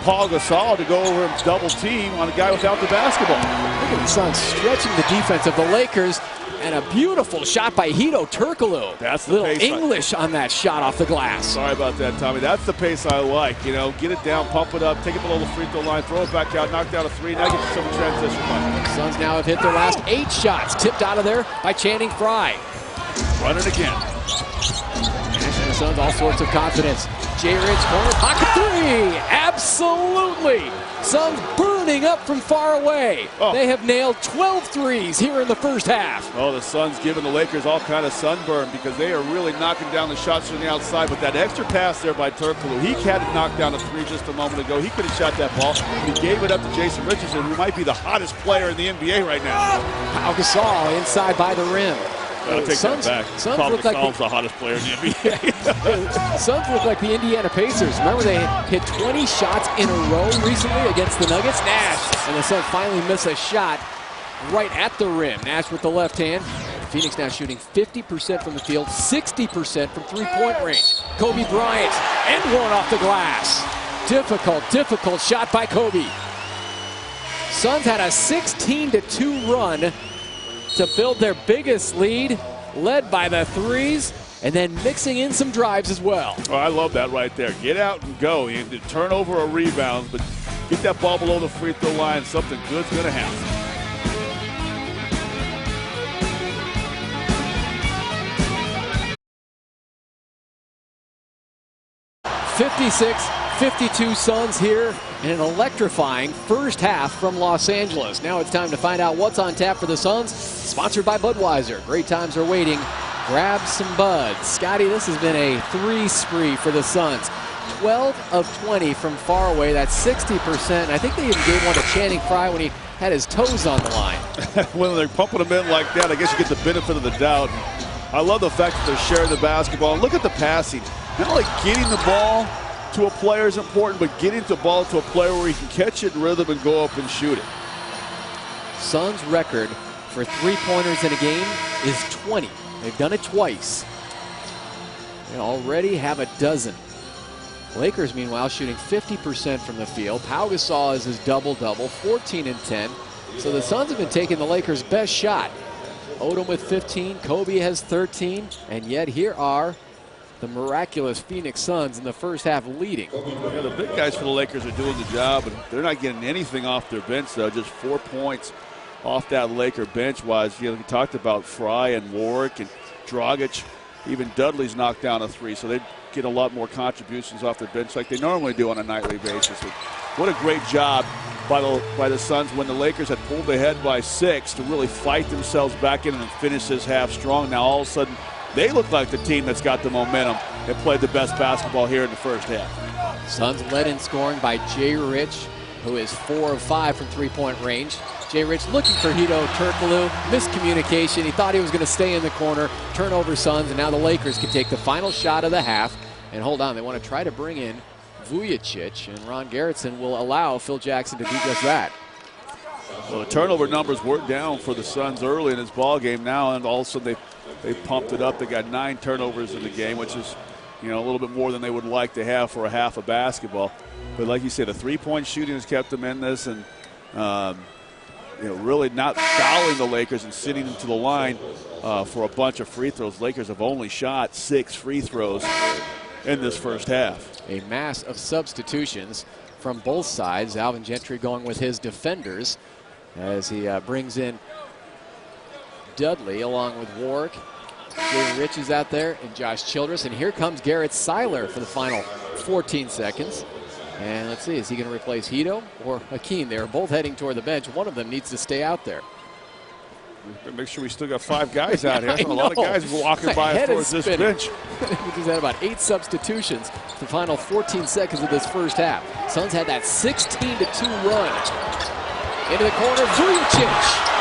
Pau Gasol to go over and double team on a guy without the basketball. Look at the Suns stretching the defense of the Lakers, and a beautiful shot by Hedo Turkoglu. That's the little pace English on that shot off the glass. Sorry about that, Tommy. That's the pace I like. You know, get it down, pump it up, take it below the free throw line, throw it back out, knock down a 3. Now get some transition line. Suns now have hit their last 8 shots, tipped out of there by Channing Frye. Run it again. And the Suns all sorts of confidence. Jay Ridge corner, pocket 3, absolutely. Suns burning up from far away. They have nailed 12 threes here in the first half. Oh, the Suns giving the Lakers all kind of sunburn because they are really knocking down the shots from the outside. But that extra pass there by Turkoglu, he had to knock down a 3 just a moment ago. He could have shot that ball. He gave it up to Jason Richardson, who might be the hottest player in the NBA right now. Pau Gasol inside by the rim. I'll take that back. Suns Pau look like the hottest player in the NBA. Suns look like the Indiana Pacers. Remember they hit 20 shots in a row recently against the Nuggets? Nash. And the Suns finally miss a shot right at the rim. Nash with the left hand. Phoenix now shooting 50% from the field, 60% from 3-point range. Kobe Bryant, and one off the glass. Difficult shot by Kobe. Suns had a 16-2 run to build their biggest lead, led by the 3s, and then mixing in some drives as well. Oh, I love that right there. Get out and go. You can turn over a rebound, but get that ball below the free throw line. Something good's going to happen. 56-52 Suns here in an electrifying first half from Los Angeles. Now it's time to find out what's on tap for the Suns. Sponsored by Budweiser. Great times are waiting. Grab some Bud. Scottie, this has been a 3 spree for the Suns. 12 of 20 from far away. That's 60%. I think they even gave one to Channing Frye when he had his toes on the line. When they're pumping them in like that, I guess you get the benefit of the doubt. I love the fact that they're sharing the basketball. And look at the passing. Not like getting the ball to a player is important, but getting the ball to a player where he can catch it in rhythm and go up and shoot it. Suns' record for 3-pointers in a game is 20. They've done it twice. They already have a dozen. Lakers, meanwhile, shooting 50% from the field. Pau Gasol is his double-double, 14 and 10. So the Suns have been taking the Lakers' best shot. Odom with 15, Kobe has 13, and yet here are the miraculous Phoenix Suns in the first half leading. Yeah, the big guys for the Lakers are doing the job, and they're not getting anything off their bench, though. Just 4 points off that Laker bench-wise. You know, we talked about Frye and Warwick and Dragic. Even Dudley's knocked down a 3, so they get a lot more contributions off their bench like they normally do on a nightly basis. What a great job by the Suns when the Lakers had pulled ahead by 6 to really fight themselves back in and finish this half strong. Now all of a sudden They look like the team that's got the momentum and played the best basketball here in the first half. Suns led in scoring by Jay Rich, who is 4 of 5 from three-point range. Jay Rich looking for Hedo Turkoglu. Miscommunication. He thought he was going to stay in the corner. Turnover Suns, and now the Lakers can take the final shot of the half. And hold on, they want to try to bring in Vujicic, and Ron Garretson will allow Phil Jackson to do just that. Well, the turnover numbers were down for the Suns early in this ball game now, and all of a sudden they pumped it up. They got 9 turnovers in the game, which is, you know, a little bit more than they would like to have for a half of basketball. But like you said, the three-point shooting has kept them in this, and you know, really not fouling the Lakers and sitting into the line for a bunch of free throws. Lakers have only shot 6 free throws in this first half. A mass of substitutions from both sides. Alvin Gentry going with his defenders as he brings in Dudley along with Warwick. Jay Rich is out there and Josh Childress. And here comes Garrett Seiler for the final 14 seconds. And let's see, is he going to replace Hedo or Hakeem? They're both heading toward the bench. One of them needs to stay out there. Make sure we still got 5 guys out here. A lot of guys walking by us towards this bench. We just had about 8 substitutions. The final 14 seconds of this first half. Suns had that 16-2 run. Into the corner, Vujicic.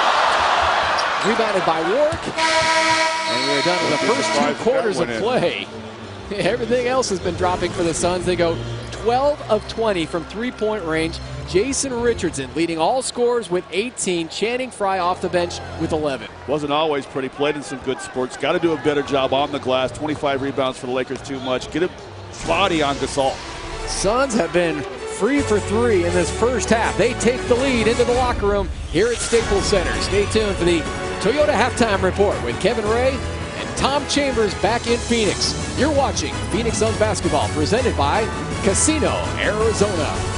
Rebounded by Warwick. And we're done with the first 2 quarters of play. Everything else has been dropping for the Suns. They go 12 of 20 from three-point range. Jason Richardson leading all scorers with 18. Channing Frye off the bench with 11. Wasn't always pretty. Played in some good sports. Got to do a better job on the glass. 25 rebounds for the Lakers, too much. Get a body on Gasol. Suns have been free for 3 in this first half. They take the lead into the locker room here at Staples Center. Stay tuned for the Toyota Halftime Report with Kevin Ray and Tom Chambers back in Phoenix. You're watching Phoenix Suns basketball presented by Casino Arizona.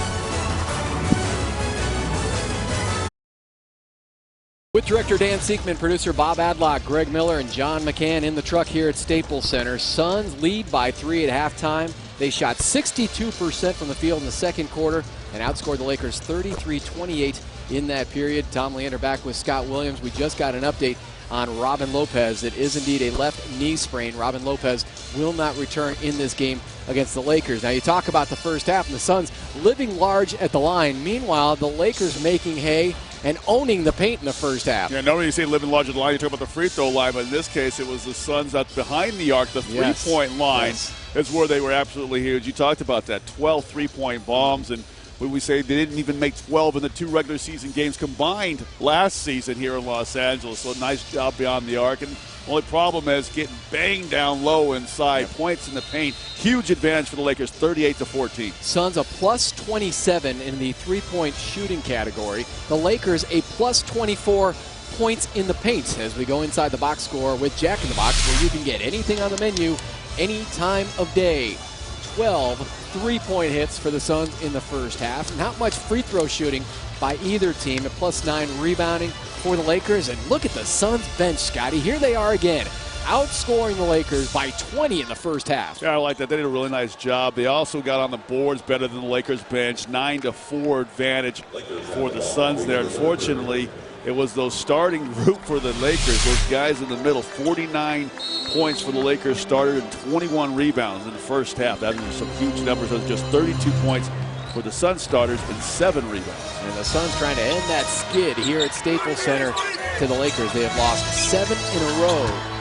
With director Dan Siekman, producer Bob Adlock, Greg Miller, and John McCann in the truck here at Staples Center. Suns lead by 3 at halftime. They shot 62% from the field in the second quarter and outscored the Lakers 33-28 in that period. Tom Leander back with Scott Williams. We just got an update on Robin Lopez. It is indeed a left knee sprain. Robin Lopez will not return in this game against the Lakers. Now you talk about the first half and the Suns living large at the line. Meanwhile, the Lakers making hay and owning the paint in the first half. Yeah, normally you say living large at the line, you talk about the free throw line, but in this case it was the Suns up behind the arc. The three-point line is where they were absolutely huge. You talked about that, 12 three-point bombs, and we say they didn't even make 12 in the 2 regular season games combined last season here in Los Angeles. So nice job beyond the arc. And the only problem is getting banged down low inside. Points in the paint. Huge advantage for the Lakers, 38-14. Suns a plus 27 in the three-point shooting category. The Lakers a plus 24 points in the paint as we go inside the box score with Jack in the Box, where you can get anything on the menu any time of day. 12 three-point hits for the Suns in the first half. Not much free throw shooting by either team. A plus 9 rebounding for the Lakers. And look at the Suns bench, Scottie. Here they are again, outscoring the Lakers by 20 in the first half. Yeah, I like that. They did a really nice job. They also got on the boards better than the Lakers bench. 9-4 advantage for the Suns there. Unfortunately, it was those starting group for the Lakers, those guys in the middle. 49 points for the Lakers started and 21 rebounds in the first half. That was some huge numbers. It was just 32 points for the Suns starters and 7 rebounds. And the Suns trying to end that skid here at Staples Center to the Lakers. They have lost 7 in a row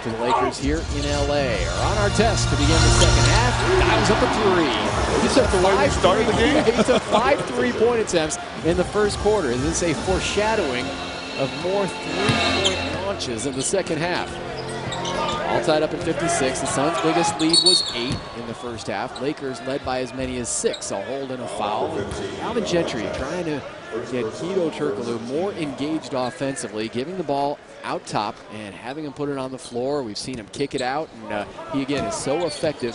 to the Lakers here in L.A. Are on our test to begin the second half. Dials up a 3. He took 5 started the game. He took 5 3-point attempts in the first quarter. Is this a foreshadowing of more 3-point launches in the second half? All tied up at 56. The Suns' biggest lead was 8 in the first half. Lakers led by as many as 6. A hold and a foul. Alvin Gentry trying to get Hedo Turkoglu more engaged offensively, giving the ball out top and having him put it on the floor. We've seen him kick it out, and he again is so effective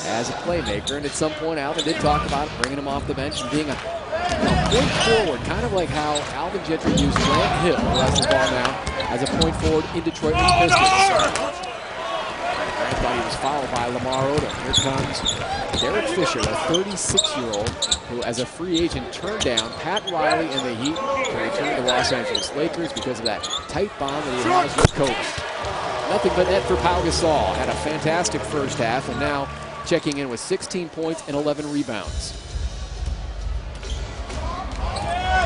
as a playmaker. And at some point, Alvin did talk about bringing him off the bench and being a point forward, kind of like how Alvin Gentry used Grant Hill, who has the ball now, as a point forward in Detroit with the Pistons. I thought he was fouled by Lamar Odom. Here comes Derek Fisher, a 36-year-old who, as a free agent, turned down Pat Riley and the Heat to return to Los Angeles Lakers because of that tight bond that he has with Kobe. Nothing but net for Pau Gasol. Had a fantastic first half, and now checking in with 16 points and 11 rebounds.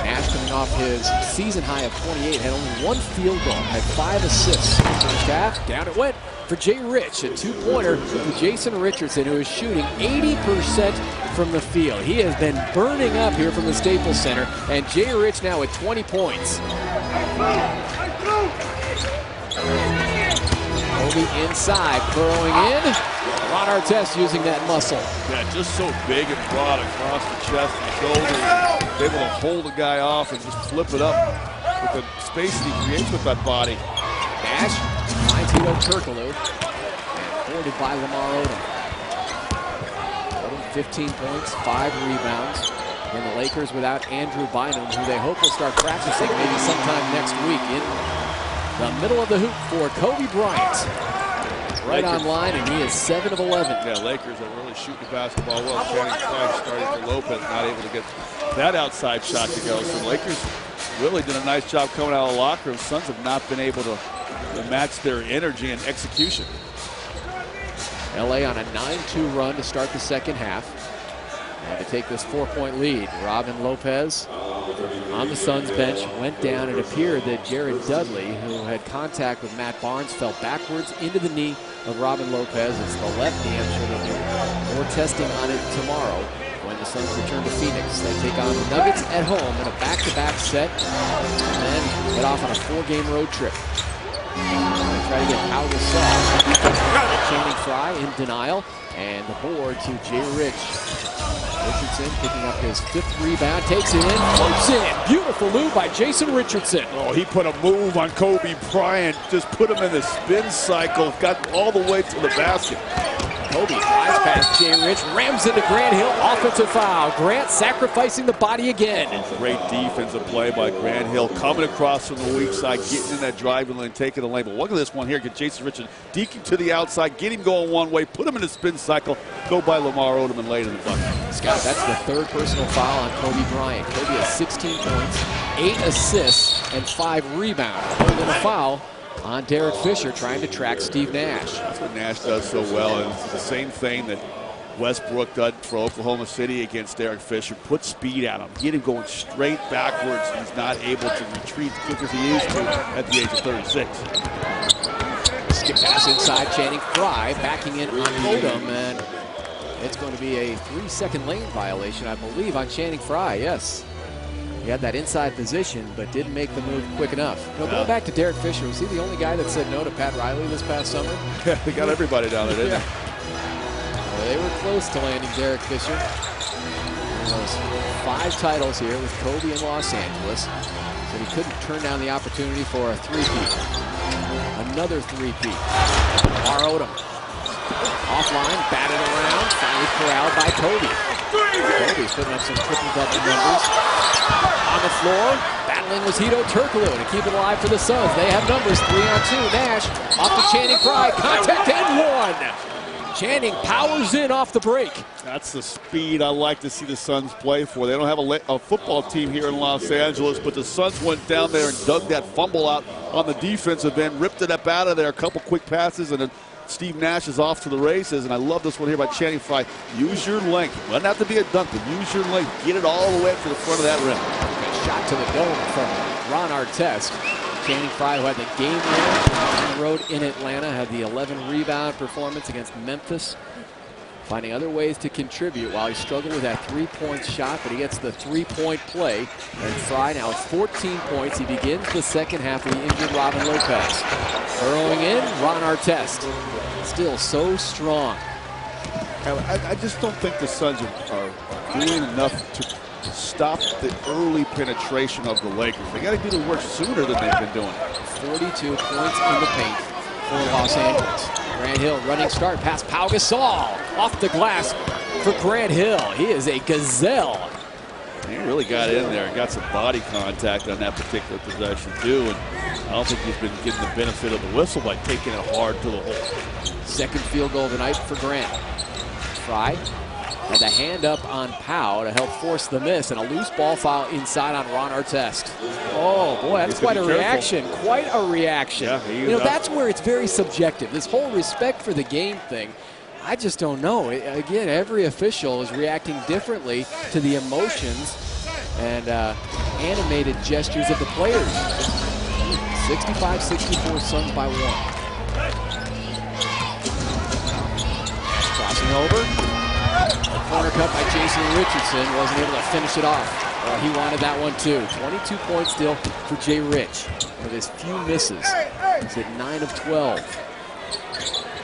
Nash coming off his season high of 28, had only 1 field goal, had 5 assists in the first half. Down it went for Jay Rich, a 2-pointer for Jason Richardson, who is shooting 80% from the field. He has been burning up here from the Staples Center, and Jay Rich now with 20 points. Kobe inside, throwing in. Ron Artest using that muscle. Yeah, just so big and broad across the chest and shoulders. Able to hold a guy off and just flip it up with the space that he creates with that body. Nash finds Turkoglu, and boarded by Lamar Odom. Odom 15 points, 5 rebounds. And the Lakers without Andrew Bynum, who they hope will start practicing maybe sometime next week. In the middle of the hoop for Kobe Bryant. Right on line, and he is 7 of 11. Yeah, Lakers are really shooting the basketball well. Channing Frye starting for Lopez, not able to get that outside shot to go. So the Lakers really did a nice job coming out of the locker room. Suns have not been able to match their energy and execution. LA on a 9-2 run to start the second half. And to take this 4-point lead, Robin Lopez on the Suns bench went down. It appeared that Jared Dudley, who had contact with Matt Barnes, fell backwards into the knee of Robin Lopez. It's the left knee. I'm sure they'll do more testing on it tomorrow when the Suns return to Phoenix. They take on the Nuggets at home in a back-to-back set and then head off on a 4-game road trip. They try to get Pau Gasol. Channing Frye in denial, and the board to Jay Rich. Richardson picking up his 5th rebound, takes it in, floats in. Beautiful move by Jason Richardson. Oh, he put a move on Kobe Bryant, just put him in the spin cycle, got all the way to the basket. Kobe drives past Jay Rich, rams into Grant Hill, offensive foul. Grant sacrificing the body again. Great defensive play by Grant Hill, coming across from the weak side, getting in that driving lane, taking the lane. But look at this one here, get Jason Richardson deking to the outside, get him going one way, put him in a spin cycle, go by Lamar Odom and lay it in the bucket. Scott, that's the 3rd personal foul on Kobe Bryant. Kobe has 16 points, 8 assists, and 5 rebounds. Other than a foul on Derek Fisher trying to track Steve Nash. That's what Nash does so well, and it's the same thing that Westbrook did for Oklahoma City against Derek Fisher. Put speed at him, get him going straight backwards. He's not able to retreat as quick as he used to at the age of 36. Skip pass inside, Channing Frye backing in on Odom, and it's going to be a 3-second lane violation, I believe, on Channing Frye, yes. He had that inside position, but didn't make the move quick enough. No, going back to Derek Fisher, was he the only guy that said no to Pat Riley this past summer? Yeah, they got everybody down there, didn't they? Well, they were close to landing Derek Fisher. Those 5 titles here with Kobe in Los Angeles. So he couldn't turn down the opportunity for a 3-peat. Another 3-peat. Lamar Odom. Offline, batted around, finally corralled by Kobe. Kobe's putting up some triple-double numbers. On the floor, battling was Turkoglu to keep it alive for the Suns. They have numbers, 3-on-2. Nash off to Channing Frye, contact and 1. Channing powers in off the break. That's the speed I like to see the Suns play for. They don't have a football team here in Los Angeles, but the Suns went down there and dug that fumble out on the defensive end, ripped it up out of there, a couple quick passes, and then Steve Nash is off to the races, and I love this one here by Channing Frye. Use your length. Doesn't have to be a dunk, but use your length. Get it all the way up to the front of that rim. A shot to the dome from Ron Artest. Channing Frye, who had the game winner on the road in Atlanta, had the 11-rebound performance against Memphis. Finding other ways to contribute while he struggled with that 3-point shot, but he gets the 3-point play. And Frye now with 14 points. He begins the second half with the injured Robin Lopez. Throwing in, Ron Artest. Still so strong. I just don't think the Suns are doing enough to stop the early penetration of the Lakers. They got to do the work sooner than they've been doing. 42 points in the paint for Los Angeles. Grant Hill running start past Pau Gasol. Off the glass for Grant Hill. He is a gazelle. He really got in there and got some body contact on that particular possession too. And I don't think he's been getting the benefit of the whistle by taking it hard to the hole. Second field goal of the night for Grant. Frye And the hand up on Pau to help force the miss, and a loose ball foul inside on Ron Artest. Oh, boy, that's quite a reaction. Quite a reaction. Yeah, you know, that's where it's very subjective. This whole respect for the game thing, I just don't know. Again, every official is reacting differently to the emotions and animated gestures of the players. 65-64 Suns by 1. Crossing over. Corner cut by Jason Richardson. Wasn't able to finish it off. He wanted that one too. 22 points still for Jay Rich with his few misses. He's at 9 of 12.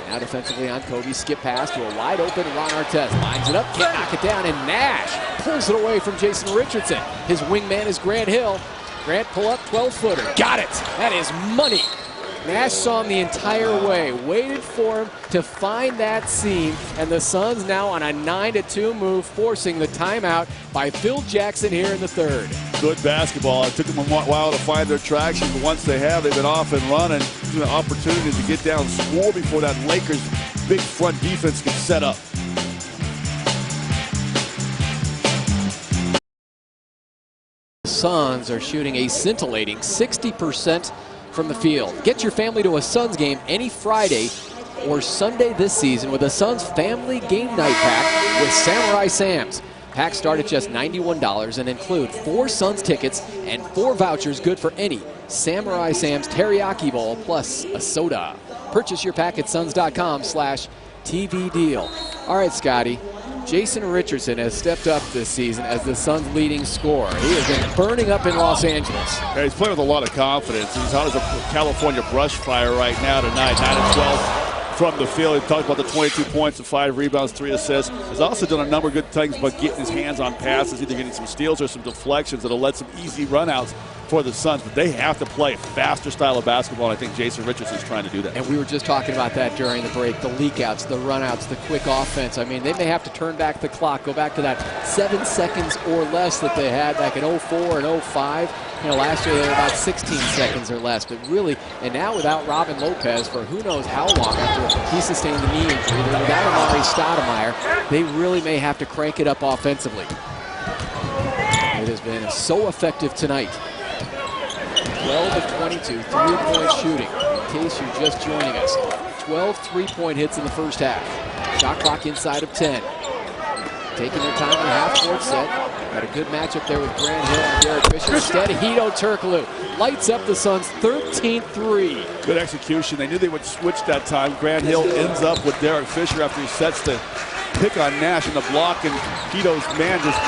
Now defensively on Kobe. Skip pass to a wide open Ron Artest. Lines it up, can't knock it down, and Nash pulls it away from Jason Richardson. His wingman is Grant Hill. Grant pull up 12-footer. Got it. That is money. Nash saw him the entire way, waited for him to find that seam, and the Suns now on a 9-2 move, forcing the timeout by Phil Jackson here in the third. Good basketball. It took them a while to find their traction, but once they have, they've been off and running. An opportunity to get down, score before that Lakers big front defense gets set up. The Suns are shooting a scintillating 60% from the field. Get your family to a Suns game any Friday or Sunday this season with a Suns Family Game Night Pack with Samurai Sam's. Packs start at just $91 and include 4 Suns tickets and 4 vouchers good for any Samurai Sam's Teriyaki Bowl plus a soda. Purchase your pack at suns.com/TV deal. All right, Scottie. Jason Richardson has stepped up this season as the Suns' leading scorer. He has been burning up in Los Angeles. Yeah, he's playing with a lot of confidence. He's hot as a California brush fire right now tonight, 9 of 12 from the field. He talked about the 22 points, the 5 rebounds, 3 assists. He's also done a number of good things by getting his hands on passes, either getting some steals or some deflections that'll let some easy runouts for the Suns, but they have to play a faster style of basketball, and I think Jason Richardson's trying to do that. And we were just talking about that during the break, the leakouts, the runouts, the quick offense. I mean, they may have to turn back the clock, go back to that 7 seconds or less that they had back in 04 and 05. You know, last year they were about 16 seconds or less, but really, and now without Robin Lopez for who knows how long after he sustained the knee injury, without Amari Stoudemire, they really may have to crank it up offensively. It has been so effective tonight. 12 of 22, 3-point shooting. In case you're just joining us, 12 3-point hits in the first half. Shot clock inside of 10. Taking their time in the half-court set. Got a good matchup there with Grant Hill and Derek Fisher. Instead, Hedo Turkoglu lights up the Suns' 13th three. Good execution. They knew they would switch that time. Grant Hill ends up with Derek Fisher after he sets the pick on Nash in the block, and Hedo's man just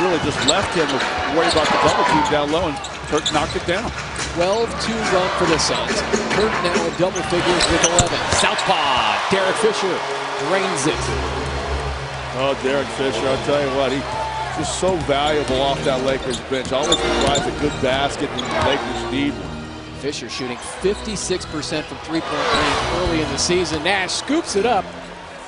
left him worried about the double team down low, and Turk knocked it down. 12-2 run for the Suns. Turk now in double figures with 11. Southpaw, Derek Fisher drains it. Oh, Derek Fisher, I'll tell you what, he's just so valuable off that Lakers bench. Always provides a good basket when the Lakers need one. Fisher shooting 56% from three-point range early in the season. Nash scoops it up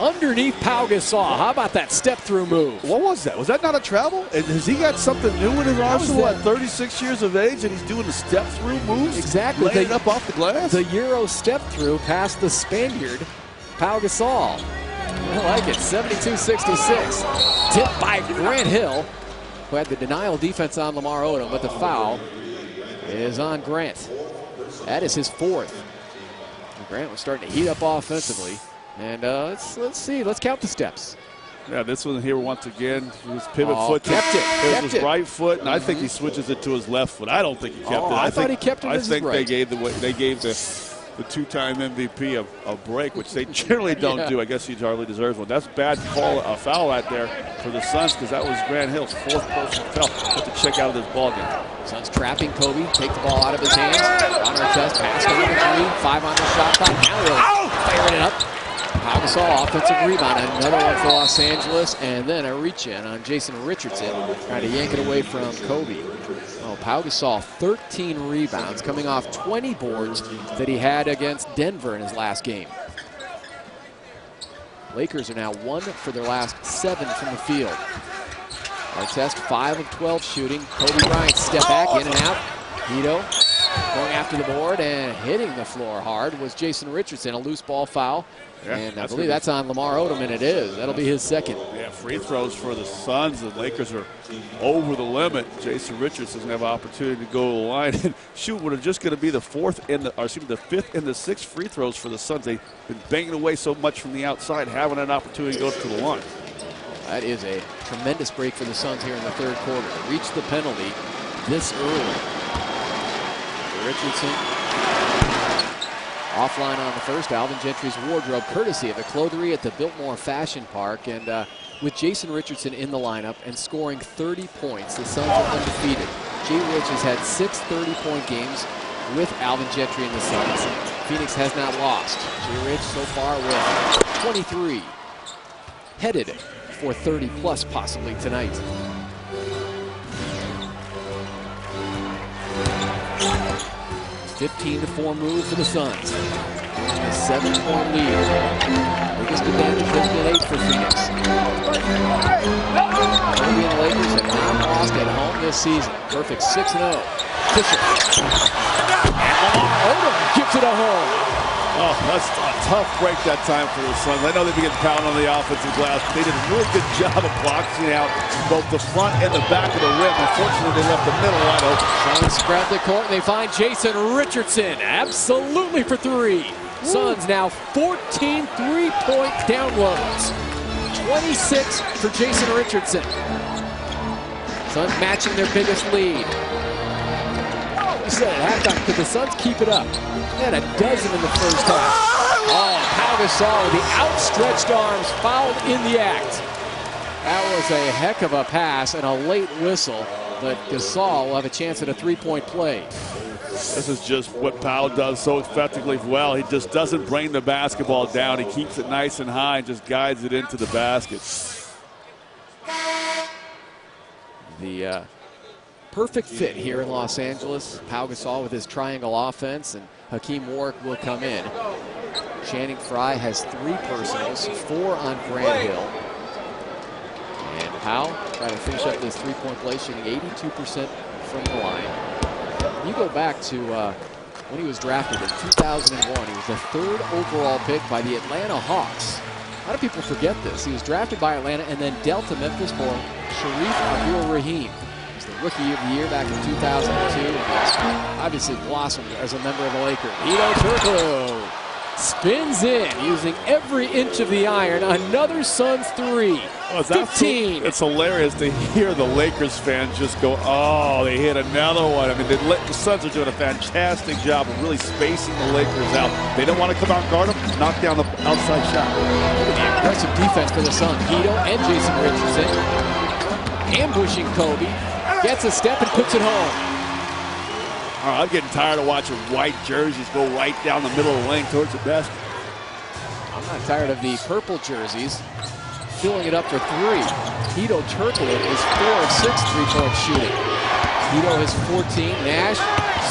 underneath Pau Gasol. How about that step-through move? What was that? Was that not a travel? And has he got something new in his arsenal at 36 years of age, and he's doing the step-through moves? Exactly. Laying it up off the glass? The Euro step-through past the Spaniard, Pau Gasol. I like it, 72-66. Tipped by Grant Hill, who had the denial defense on Lamar Odom, but the foul is on Grant. That is his 4th. Grant was starting to heat up offensively. And let's see. Let's count the steps. Yeah, this one here once again. His pivot foot. Kept it. It was his right foot, and I think he switches it to his left foot. I don't think he kept it. I thought he kept it as his right. They gave the two-time MVP a break, which they generally don't do. I guess he hardly deserves one. That's bad call, a foul right there for the Suns, because that was Grant Hill's 4th personal foul. Have to check out of this ball game. Suns trapping Kobe, take the ball out of his hands. On our chest, pass over the 3, 5 on the shot clock. Now he'll fire it up. Pau Gasol, offensive rebound, another one for Los Angeles, and then a reach-in on Jason Richardson, trying to yank it away from Kobe. Oh, Pau Gasol, 13 rebounds, coming off 20 boards that he had against Denver in his last game. Lakers are now 1 for their last 7 from the field. Artest, 5 of 12 shooting. Kobe Bryant, step back, in and out. Hedo going after the board and hitting the floor hard was Jason Richardson, a loose ball foul. Yeah, and I believe that's on Lamar Odom, and it is. That'll be his 2nd. Yeah, free throws for the Suns. The Lakers are over the limit. Jason Richardson doesn't have an opportunity to go to the line and shoot what are just going to be the fifth and the sixth free throws for the Suns. They've been banging away so much from the outside, having an opportunity to go to the line. That is a tremendous break for the Suns here in the third quarter. Reach the penalty this early. Richardson offline on the first. Alvin Gentry's wardrobe, courtesy of the Clothery at the Biltmore Fashion Park. And with Jason Richardson in the lineup and scoring 30 points, the Suns are undefeated. Jay Rich has had 6 30-point games with Alvin Gentry and the Suns. Phoenix has not lost. Jay Rich so far with 23. Headed for 30-plus possibly tonight. It's 15-4 move for the Suns. A 7-point lead. Biggest advantage has been 8 for Phoenix. Kobe and the Lakers have not lost at home this season. Perfect 6-0. Fisher. And Lamar Odom gets it at home. Oh, that's a tough break that time for the Suns. I know they've been getting pounded on the offensive glass, but they did a really good job of boxing out both the front and the back of the rim. Unfortunately, they left the middle wide open. Suns grab the court and they find Jason Richardson absolutely for 3. Suns now 14 3-point downloads. 26 for Jason Richardson. Suns matching their biggest lead. We said at halftime, could the Suns keep it up? They had a dozen in the first half. Oh, Pau Gasol with the outstretched arms fouled in the act. That was a heck of a pass and a late whistle, but Gasol will have a chance at a 3-point play. This is just what Pau does so effectively well. He just doesn't bring the basketball down. He keeps it nice and high and just guides it into the basket. The perfect fit here in Los Angeles. Pau Gasol with his triangle offense, and Hakeem Warwick will come in. Channing Frye has 3 personals, 4 on Grant Hill. And Pau trying to finish up this 3-point play, shooting 82% from the line. You go back to when he was drafted in 2001. He was the 3rd overall pick by the Atlanta Hawks. A lot of people forget this. He was drafted by Atlanta and then dealt to Memphis for Sharif Abdul-Rahim. The Rookie of the Year back in 2002, and obviously blossomed as a member of the Lakers. Hedo Turkoglu spins in using every inch of the iron. Another Suns 3. Oh, 15. It's hilarious to hear the Lakers fans just go, oh, they hit another one. I mean, the Suns are doing a fantastic job of really spacing the Lakers out. They don't want to come out and guard them, knock down the outside shot. The aggressive defense for the Suns. Hedo and Jason Richardson ambushing Kobe. Gets a step and puts it home. I'm getting tired of watching white jerseys go right down the middle of the lane towards the basket. I'm not tired of the purple jerseys filling it up for 3. Hedo Turkoglu is 4 of 6 3-point shooting. Hedo has 14. Nash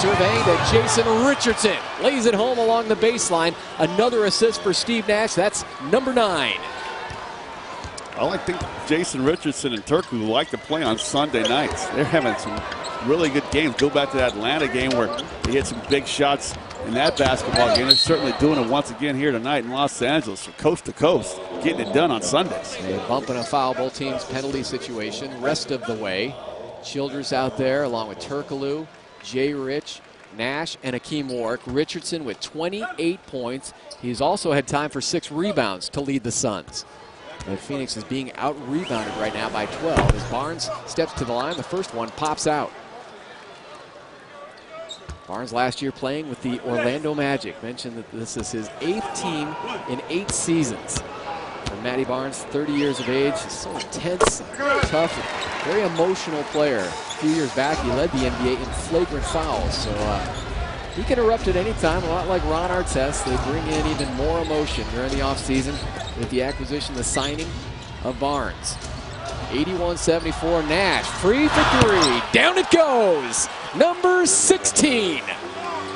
surveying to Jason Richardson. Lays it home along the baseline. Another assist for Steve Nash. That's number 9. I think Jason Richardson and Turkoglu like to play on Sunday nights. They're having some really good games. Go back to that Atlanta game where they hit some big shots in that basketball game. They're certainly doing it once again here tonight in Los Angeles, from coast to coast, getting it done on Sundays. A bump and a foul, both teams penalty situation. Rest of the way, Childress out there along with Turkoglu, Jay Rich, Nash, and Hakeem Warwick. Richardson with 28 points. He's also had time for 6 rebounds to lead the Suns. And Phoenix is being out-rebounded right now by 12 as Barnes steps to the line. The first one pops out. Barnes last year playing with the Orlando Magic. Mentioned that this is his 8th team in 8 seasons. And Matty Barnes, 30 years of age, is so intense, tough, very emotional player. A few years back, he led the NBA in flagrant fouls. So he can erupt at any time, a lot like Ron Artest. They bring in even more emotion during the offseason with the acquisition, the signing of Barnes. 81-74, Nash, free for 3. Down it goes. Number 16.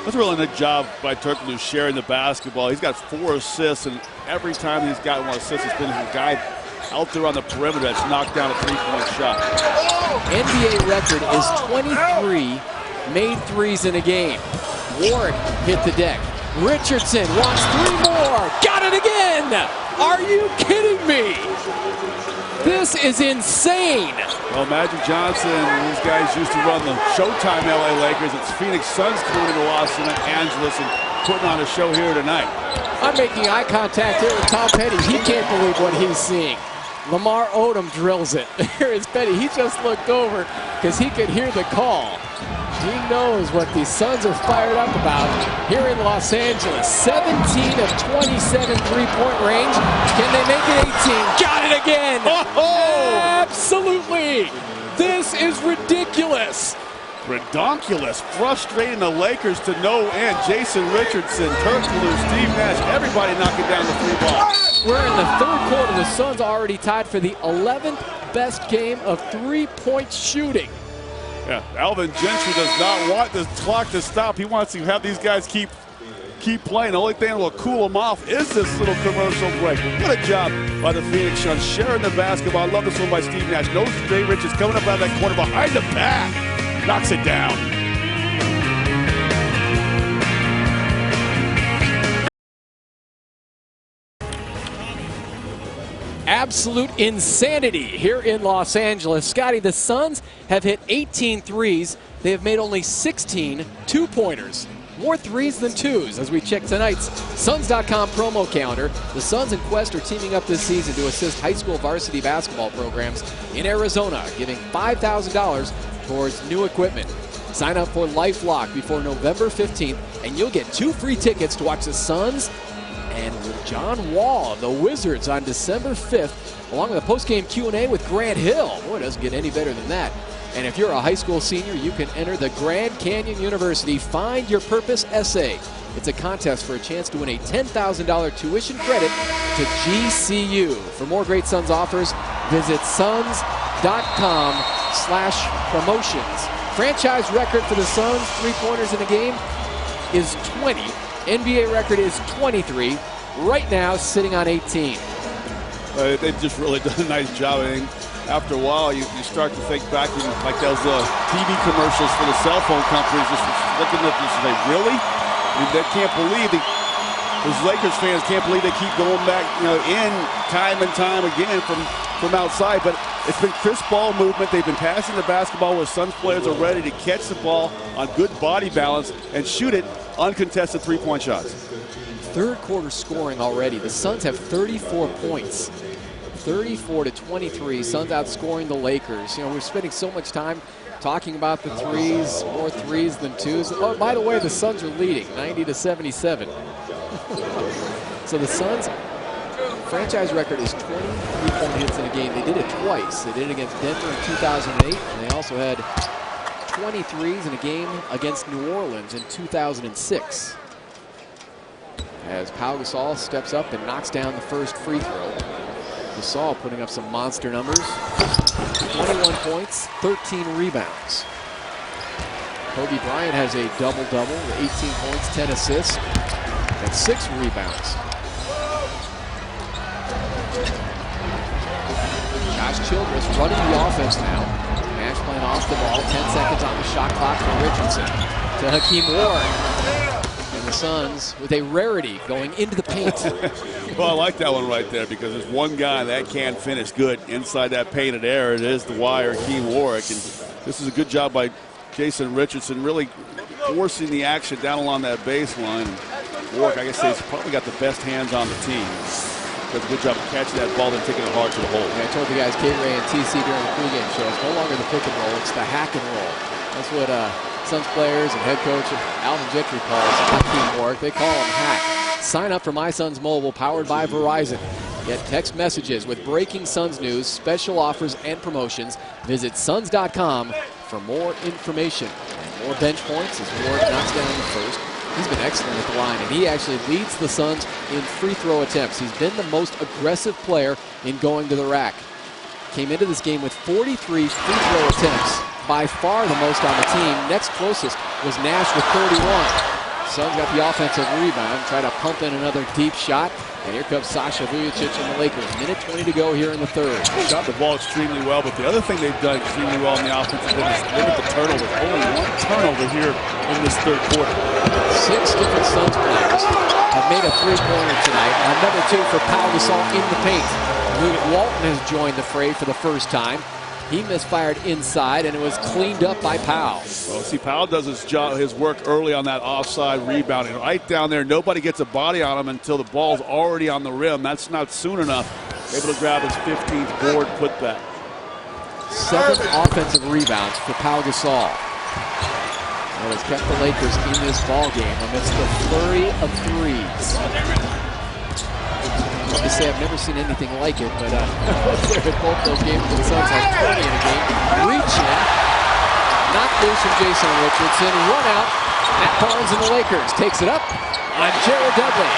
That's a really good job by Turkoglu sharing the basketball. He's got 4 assists, and every time he's got 1 assist, it's been a guy out there on the perimeter that's knocked down a 3-point shot. NBA record is 23 made 3s in a game. Warwick hit the deck. Richardson wants 3 more. Got it again. Are you kidding me? This is insane. Well, Magic Johnson and these guys used to run the Showtime LA Lakers. It's Phoenix Suns coming to Los Angeles and putting on a show here tonight. I'm making eye contact here with Tom Petty. He can't believe what he's seeing. Lamar Odom drills it. Here is Petty. He just looked over because he could hear the call. He knows what the Suns are fired up about here in Los Angeles. 17 of 27 three-point range. Can they make it 18? Got it again! Oh! Absolutely! This is ridiculous! Redonkulous, frustrating the Lakers to no end. Jason Richardson, Turkoglu, Steve Nash, everybody knocking down the three ball. We're in the third quarter. The Suns already tied for the 11th best game of three-point shooting. Yeah, Alvin Gentry does not want this clock to stop. He wants to have these guys keep playing. The only thing that will cool them off is this little commercial break. What a job by the Phoenix Suns sharing the basketball. I love this one by Steve Nash. Knows Jay Rich is coming up out of that corner behind the back. Knocks it down. Absolute insanity here in Los Angeles. Scottie, the Suns have hit 18 threes. They have made only 16 two-pointers. More threes than twos as we check tonight's Suns.com promo calendar. The Suns and Quest are teaming up this season to assist high school varsity basketball programs in Arizona, giving $5,000 towards new equipment. Sign up for LifeLock before November 15th, and you'll get 2 free tickets to watch the Suns and with John Wall of the Wizards on December 5th, along with a post-game Q&A with Grant Hill. Boy, it doesn't get any better than that. And if you're a high school senior, you can enter the Grand Canyon University Find Your Purpose Essay. It's a contest for a chance to win a $10,000 tuition credit to GCU. For more great Suns offers, visit suns.com/promotions. Franchise record for the Suns, three-pointers in a game, is 20. NBA record is 23. Right now, sitting on 18. They've just really done a nice job. I think after a while, you start to think back to like those TV commercials for the cell phone companies, just looking at this and they really? I mean, they can't believe those Lakers fans can't believe they keep going back, in time and time again from outside. But it's been crisp ball movement. They've been passing the basketball where Suns players are ready to catch the ball on good body balance and shoot it uncontested three-point shots. Third quarter scoring already. The Suns have 34 points. 34-23. Suns outscoring the Lakers. We're spending so much time talking about the threes, more threes than twos. Oh, by the way, the Suns are leading 90-77. So the Suns franchise record is 20 three-point hits in a game. They did it twice. They did it against Denver in 2008, and they also had 23s in a game against New Orleans in 2006. As Pau Gasol steps up and knocks down the first free throw. Gasol putting up some monster numbers. 21 points, 13 rebounds. Kobe Bryant has a double-double with 18 points, 10 assists, and 6 rebounds. Josh Childress running the offense now. Nash playing off the ball, 10 seconds on the shot clock for Richardson. To Hakeem Ward. And the Suns with a rarity going into the paint. Well, I like that one right there because there's one guy that can finish good inside that painted area. It is the wire, Hakeem Warwick. And this is a good job by Jason Richardson, really forcing the action down along that baseline. Warwick, I guess, he's probably got the best hands on the team. Does a good job of catching that ball and taking it hard to the hole. Yeah, I told the guys, K-Ray and TC during the pregame show, it's no longer the pick and roll, it's the hack and roll. That's what Suns players and head coach Alvin Gentry calls Hakeem Warwick. They call him hack. Sign up for My Suns Mobile, powered by Verizon. Get text messages with breaking Suns news, special offers, and promotions. Visit suns.com for more information. And more bench points as Ward knocks down the first. He's been excellent at the line, and he actually leads the Suns in free throw attempts. He's been the most aggressive player in going to the rack. Came into this game with 43 free throw attempts, by far the most on the team. Next closest was Nash with 31. Suns got the offensive rebound, try to pump in another deep shot, and here comes Sasha Vujacic and the Lakers. Minute 20 to go here in the third. Shot the ball extremely well, but the other thing they've done extremely well in the offensive end is limit the turnovers. Only one turnover here in this third quarter. 6 different Suns players have made a three-pointer tonight. Another 2 for Pau Gasol in the paint. Walton has joined the fray for the first time. He misfired inside, and it was cleaned up by Powell. Well, see, Powell does his work early on that offside rebounding. Right down there, nobody gets a body on him until the ball's already on the rim. That's not soon enough. Able to grab his 15th board putback. 7 offensive rebounds for Pau Gasol. That has kept the Lakers in this ball game amidst the flurry of threes. I have to say I've never seen anything like it, but there at both those games the Suns had 20 in a game. Reach in, knocked loose from Jason Richardson, run out. Matt Barnes and the Lakers takes it up on Jared Dudley.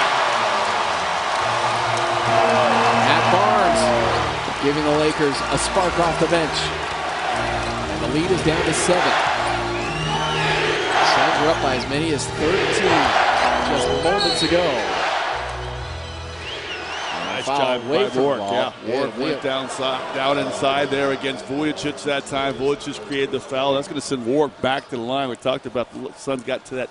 Matt Barnes giving the Lakers a spark off the bench. And the lead is down to 7. Suns were up by as many as 13 just moments ago. Nice job by Rourke. Yeah, Rourke went down inside there against Vujicic that time. Vujicic created the foul. That's going to send Rourke back to the line. We talked about the Suns got to that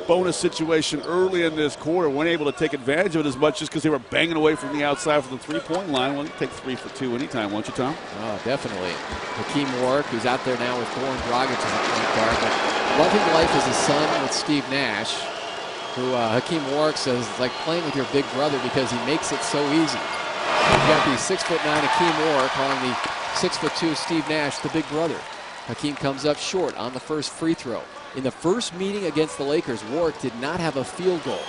bonus situation early in this quarter. Weren't able to take advantage of it as much just because they were banging away from the outside from the three-point line. Well, you take 3 for 2 anytime, won't you, Tom? Oh, definitely. Hakeem Rourke, who's out there now with Goran Dragic as a point guard, but loving life as a son with Steve Nash, who Hakeem Rourke says is like playing with your big brother because he makes it so easy. You've got the 6'9" Hakeem Rourke calling the 6'2" Steve Nash the big brother. Hakeem comes up short on the first free throw. In the first meeting against the Lakers, Rourke did not have a field goal.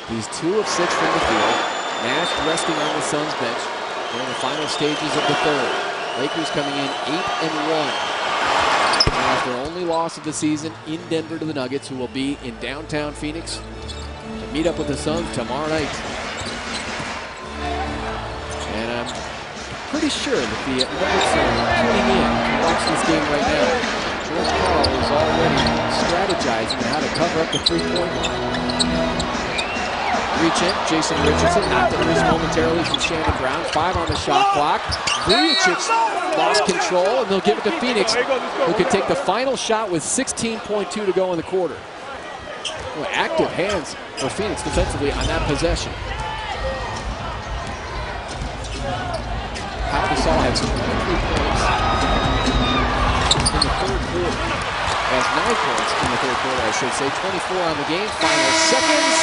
He's 2 of 6 from the field. Nash resting on the Suns bench during the final stages of the third. Lakers coming in 8-1. Now it's their only loss of the season in Denver to the Nuggets, who will be in downtown Phoenix to meet up with the Suns tomorrow night. And I'm pretty sure that the Nuggets are tuning in to watch this game right now. George Karl is already strategizing how to cover up the three-point line. Reach in, Jason Richardson knocked it loose momentarily from Shannon Brown. 5 on the shot clock. Vujicic lost control, and they'll give it to Phoenix, who can take the final shot with 16.2 to go in the quarter. Well, active hands for Phoenix defensively on that possession. Pau Gasol had 23 points in the third quarter. Has 9 points in the third quarter, I should say. 24 on the game. Final seconds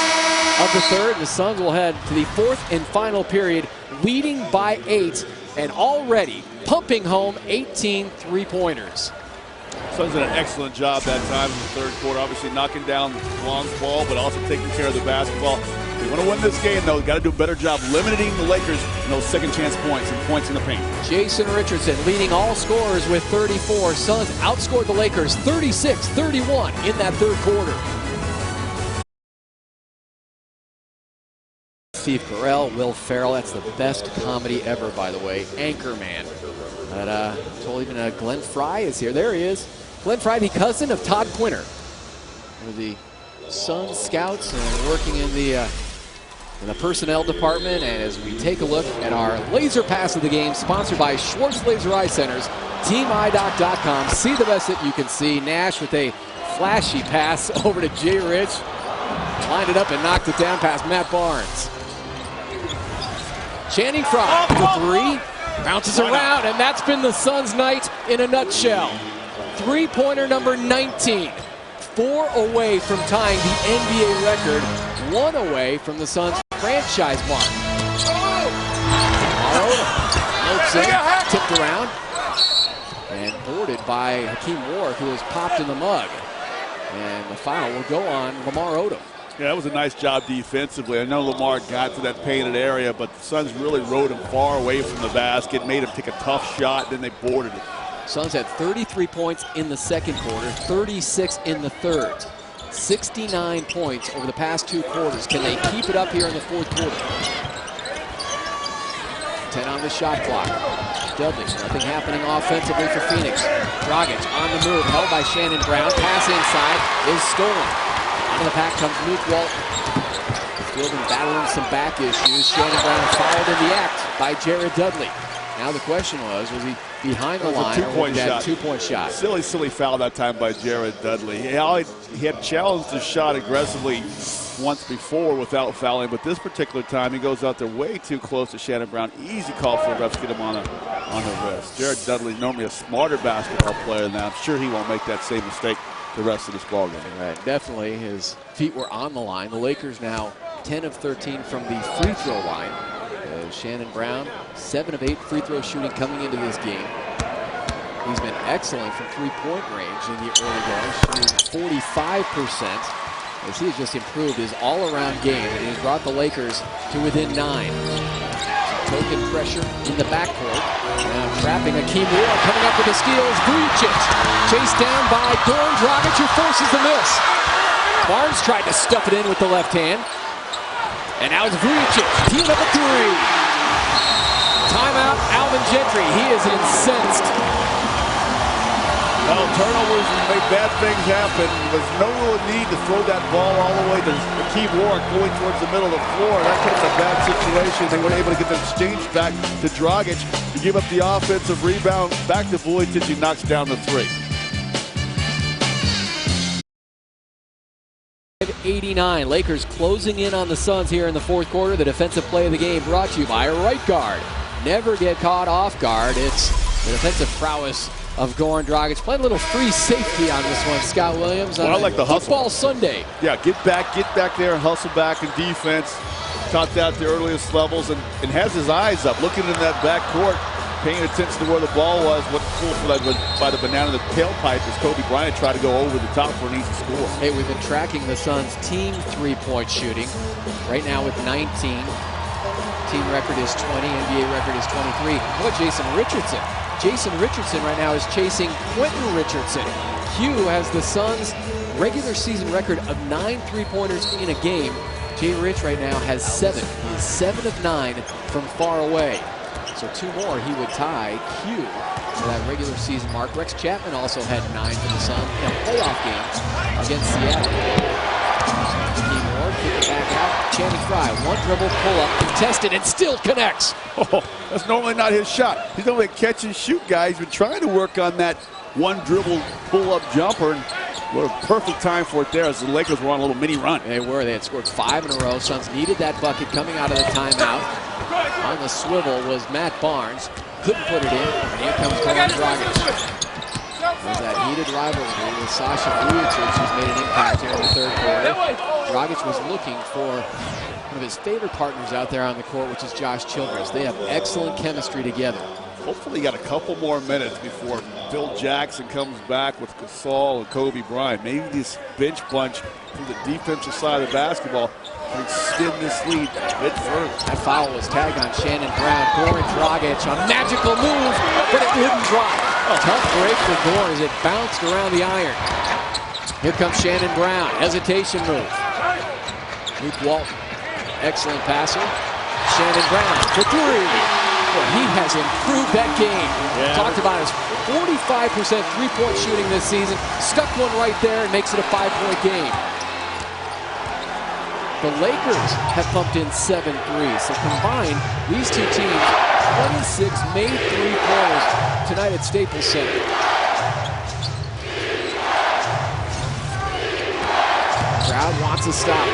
of the third. And the Suns will head to the 4th and final period, leading by 8, and already pumping home 18 three-pointers. Suns did an excellent job that time in the third quarter. Obviously knocking down long ball, but also taking care of the basketball. They want to win this game, though. Got to do a better job limiting the Lakers in those second-chance points and points in the paint. Jason Richardson leading all scorers with 34. Suns outscored the Lakers 36-31 in that third quarter. Steve Carell, Will Ferrell, that's the best comedy ever, by the way. Anchorman. But told even Glenn Fry is here. There he is. Glenn Fry, the cousin of Todd Quinter, one of the Suns scouts and working in the personnel department. And as we take a look at our laser pass of the game, sponsored by Schwartz Laser Eye Centers, teamidoc.com. See the best that you can see. Nash with a flashy pass over to Jay Rich. Lined it up and knocked it down past Matt Barnes. Channing Frye for 3. Bounces around, and that's been the Suns' night in a nutshell. Three-pointer number 19. 4 away from tying the NBA record. 1 away from the Suns' franchise mark. Lopes in, tipped around, and boarded by Hakeem Rourke, who was popped in the mug. And the foul will go on Lamar Odom. Yeah, that was a nice job defensively. I know Lamar got to that painted area, but the Suns really rode him far away from the basket, made him take a tough shot, then they boarded it. Suns had 33 points in the second quarter, 36 in the third. 69 points over the past 2 quarters. Can they keep it up here in the fourth quarter? 10 on the shot clock. Dudley, nothing happening offensively for Phoenix. Dragic on the move, held by Shannon Brown. Pass inside is stolen. Out of the pack comes Luke Walton. Still been battling some back issues. Shannon Brown fouled in the act by Jared Dudley. Now the question was he behind the line or was that a two-point shot? Silly foul that time by Jared Dudley. He had challenged the shot aggressively once before without fouling, but this particular time he goes out there way too close to Shannon Brown. Easy call for the refs to get him on the wrist. Jared Dudley's normally a smarter basketball player than that. I'm sure he won't make that same mistake the rest of this ballgame. Right, definitely his feet were on the line. The Lakers now 10 of 13 from the free throw line. Shannon Brown, 7 of 8 free throw shooting coming into this game. He's been excellent from three-point range in the early going, shooting 45%. As he has just improved his all-around game, and he's brought the Lakers to within 9. Some token pressure in the backcourt. Now trapping Akeem Moore, coming up with the steals. Vujicic chased down by Goran Dragic, who forces the miss. Barnes tried to stuff it in with the left hand. And now it's Vujicic, teeing up a three. Timeout, Alvin Gentry. He is incensed. Well, turnovers make bad things happen. There's no real need to throw that ball all the way to Akeem Moore going towards the middle of the floor. That puts a bad situation. They weren't able to get the exchange back to Dragic to give up the offensive rebound. Back to Vujicic, he knocks down the three. 89. Lakers closing in on the Suns here in the fourth quarter. The defensive play of the game brought to you by a right guard. Never get caught off guard. It's the defensive prowess of Goran Dragic. Playing a little free safety on this one, Scott Williams. Well, I like the hustle. Football Sunday. Yeah, get back there and hustle back in defense. Taught that at the earliest levels and has his eyes up, looking in that back court, paying attention to where the ball was. What cool for that by the banana in the tailpipe as Kobe Bryant tried to go over the top for an easy score. Hey, we've been tracking the Suns' team three-point shooting. Right now with 19. Team record is 20, NBA record is 23. What about Jason Richardson? Jason Richardson right now is chasing Quentin Richardson. Q has the Suns' regular season record of 9 three-pointers in a game. Jay Rich right now has 7. He is 7 of 9 from far away. So 2 more, he would tie Q for that regular season mark. Rex Chapman also had 9 for the Suns in a playoff game against Seattle. Kick it back out. Channing Frye, one dribble, pull up, contested, and still connects. Oh, that's normally not his shot. He's normally a catch and shoot guy. He's been trying to work on that one dribble pull up jumper, and what a perfect time for it there as the Lakers were on a little mini run. They were. They had scored 5 in a row. Suns needed that bucket coming out of the timeout. On the swivel was Matt Barnes. Couldn't put it in. And here comes Goran Dragic. There's that heated rivalry with Sasha Vujicic, who's made an impact here in the third quarter. Dragic was looking for one of his favorite partners out there on the court, which is Josh Childress. They have excellent chemistry together. Hopefully he got a couple more minutes before Phil Jackson comes back with Gasol and Kobe Bryant. Maybe this bench bunch from the defensive side of the basketball can extend this lead a bit further. That foul was tagged on Shannon Brown. Goran Dragic on a magical move, but it wouldn't drop. Tough break for Goran as it bounced around the iron. Here comes Shannon Brown. Hesitation move. Luke Walton, excellent passer. Shannon Brown for 3. Well, he has improved that game. Yeah. Talked about his 45% three-point shooting this season. Stuck one right there and makes it a 5-point game. The Lakers have pumped in 7 threes. So combined, these two teams, 26 made three-pointers tonight at Staples Center. Crowd wants a stop.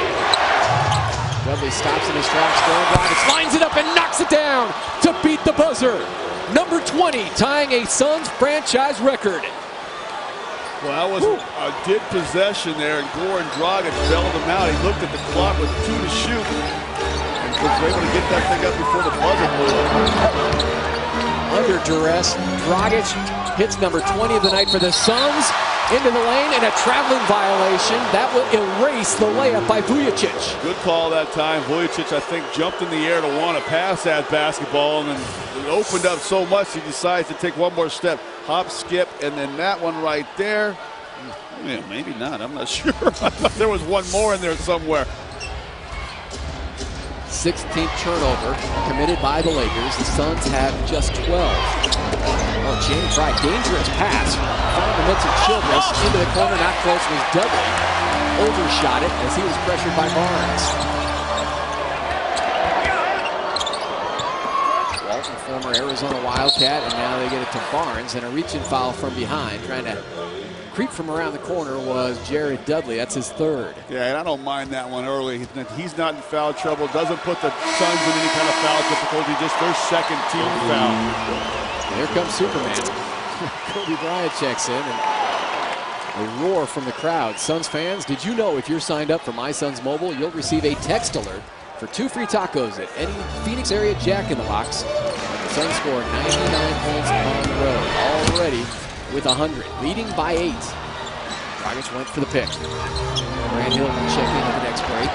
Dudley stops in his tracks. Goran Dragic lines it up and knocks it down to beat the buzzer. Number 20, tying a Suns franchise record. Well, that was a good possession there, and Goran Dragic bailed him out. He looked at the clock with 2 to shoot and was able to get that thing up before the buzzer blew up. Under duress, Dragic hits number 20 of the night for the Suns. Into the lane and a traveling violation. That will erase the layup by Vujicic. Good call that time. Vujicic, I think, jumped in the air to want to pass that basketball, and then it opened up so much he decides to take one more step. Hop, skip, and then that one right there. Yeah, maybe not. I'm not sure. I thought there was one more in there somewhere. 16th turnover committed by the Lakers. The Suns have just 12. Oh, Channing Frye, dangerous pass. Found the midst of Childress into the corner. Not close was Dudley. Overshot it as he was pressured by Barnes. Walton former Arizona Wildcat, and now they get it to Barnes, and a reach-in foul from behind. Trying to creep from around the corner was Jared Dudley. That's his third. Yeah, and I don't mind that one early. He's not in foul trouble. Doesn't put the Suns in any kind of foul difficulty. Just their second team foul. And here comes Superman. Kobe Bryant checks in, and a roar from the crowd. Suns fans, did you know if you're signed up for My Suns Mobile, you'll receive a text alert for 2 free tacos at any Phoenix area Jack in the Box. And the Suns scored 99 points on the road, already with 100, leading by 8. Dragic went for the pick. Grant Hill will check in at the next break.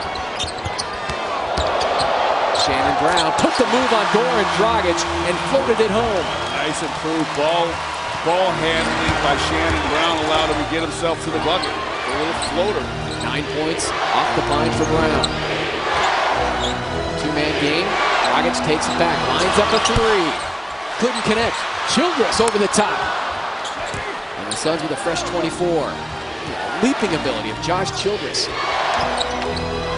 Shannon Brown took the move on Goran Dragic and floated it home. Nice improved ball handling by Shannon Brown allowed him to get himself to the bucket. A little floater. 9 points off the line for Brown. Two-man game. Dragic takes it back, lines up a 3. Couldn't connect. Childress over the top. And the Suns with a fresh 24. Leaping ability of Josh Childress.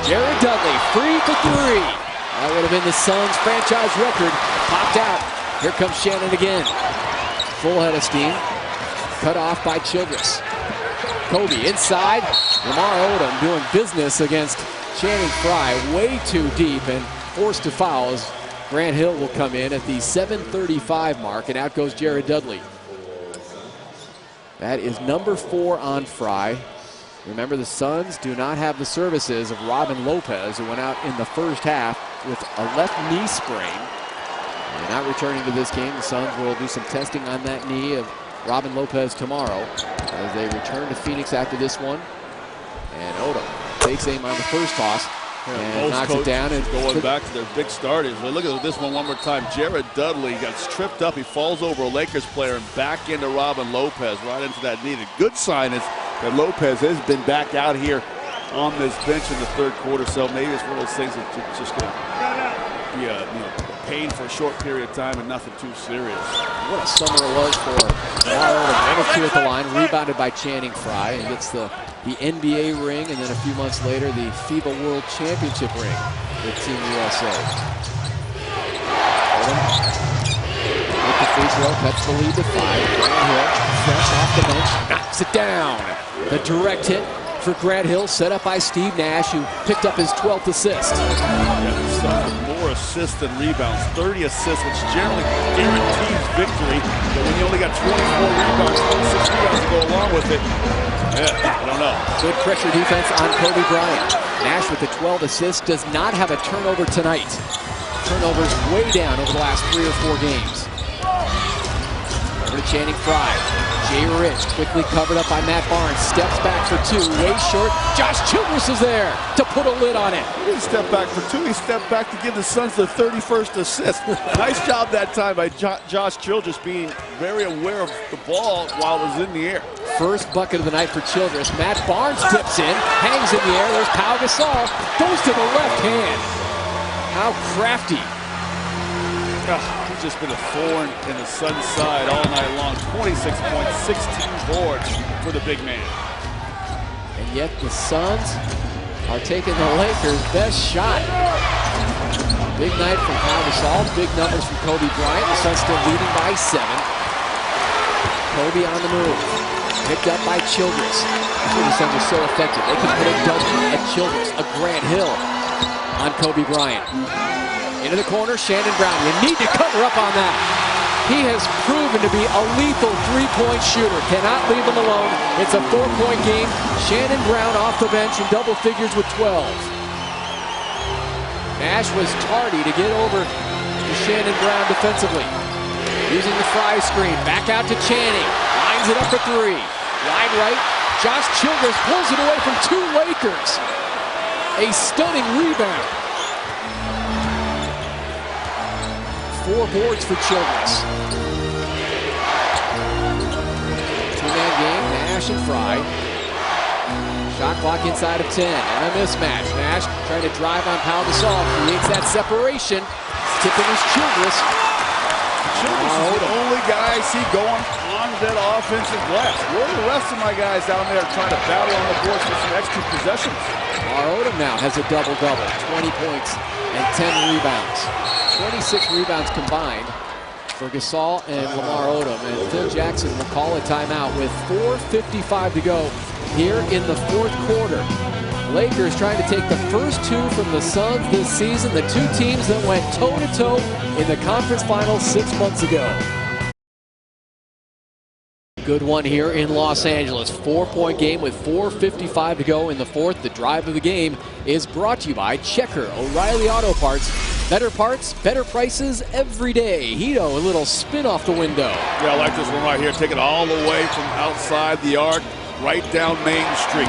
Jared Dudley free for 3. That would have been the Suns' franchise record. Popped out. Here comes Shannon again. Full head of steam. Cut off by Childress. Kobe inside. Lamar Odom doing business against Channing Frye. Way too deep and forced to foul as Grant Hill will come in at the 7:35 mark, and out goes Jared Dudley. That is number 4 on Frye. Remember, the Suns do not have the services of Robin Lopez, who went out in the first half with a left knee sprain. And not returning to this game. The Suns will do some testing on that knee of Robin Lopez tomorrow as they return to Phoenix after this one. And Odom takes aim on the first toss and knocks it down. And going back to their big starters. Look at this one more time. Jared Dudley got tripped up. He falls over a Lakers player and back into Robin Lopez, right into that knee. The good sign is that Lopez has been back out here on this bench in the third quarter. So maybe it's one of those things that's just going to be a pain for a short period of time and nothing too serious. What a summer it was for Odom. Number 2 at the line, rebounded by Channing Frye, and gets the NBA ring, and then a few months later the FIBA World Championship ring with Team USA. Odom with the free throw, cuts the lead to 5. Grant Hill, fresh off the bench, knocks it down. The direct hit for Grant Hill, set up by Steve Nash, who picked up his 12th assist. More assists than rebounds, 30 assists, which generally guarantees victory. But when you only got 24 rebounds, 26 rebounds to go along with it, I don't know. Good pressure defense on Kobe Bryant. Nash with the 12 assists does not have a turnover tonight. Turnovers way down over the last 3 or 4 games. Over to Channing Frye. Jay Rich quickly covered up by Matt Barnes. Steps back for 2, way short. Josh Childress is there to put a lid on it. He didn't step back for 2. He stepped back to give the Suns their 31st assist. Nice job that time by Josh Childress, being very aware of the ball while it was in the air. First bucket of the night for Childress. Matt Barnes tips in, hangs in the air. There's Pau Gasol, goes to the left hand. How crafty. He's just been a thorn in the Suns' side all night long. 26 points, 16 boards for the big man. And yet the Suns are taking the Lakers' best shot. Big night from Pau Gasol, big numbers from Kobe Bryant. The Suns still leading by 7. Kobe on the move, picked up by Childress. That's where the Suns are so effective. They can put a Duncan at Childress, a Grant Hill on Kobe Bryant. Into the corner, Shannon Brown. You need to cover up on that. He has proven to be a lethal 3-point shooter. Cannot leave him alone. It's a 4-point game. Shannon Brown off the bench in double figures with 12. Nash was tardy to get over to Shannon Brown defensively. Using the Frye screen. Back out to Channing. Lines it up for 3. Wide right. Josh Childress pulls it away from 2 Lakers. A stunning rebound. 4 boards for Childress. 2-man game, Nash and Frye. Shot clock inside of 10, and a mismatch. Nash trying to drive on Pau Gasol, creates that separation. Tipping is Childress. Childress is the only guy I see going on that offensive glass. Where are the rest of my guys down there trying to battle on the boards for some extra possessions? Odom now has a double-double, 20 points and 10 rebounds. 26 rebounds combined for Gasol and Lamar Odom. And Phil Jackson will call a timeout with 4:55 to go here in the fourth quarter. Lakers trying to take the first two from the Suns this season, the two teams that went toe-to-toe in the conference finals 6 months ago. Good one here in Los Angeles. 4-point game with 4:55 to go in the fourth. The drive of the game is brought to you by Checker O'Reilly Auto Parts. Better parts, better prices every day. Hito, a little spin off the window. Yeah, I like this one right here. Take it all the way from outside the arc, right down Main Street.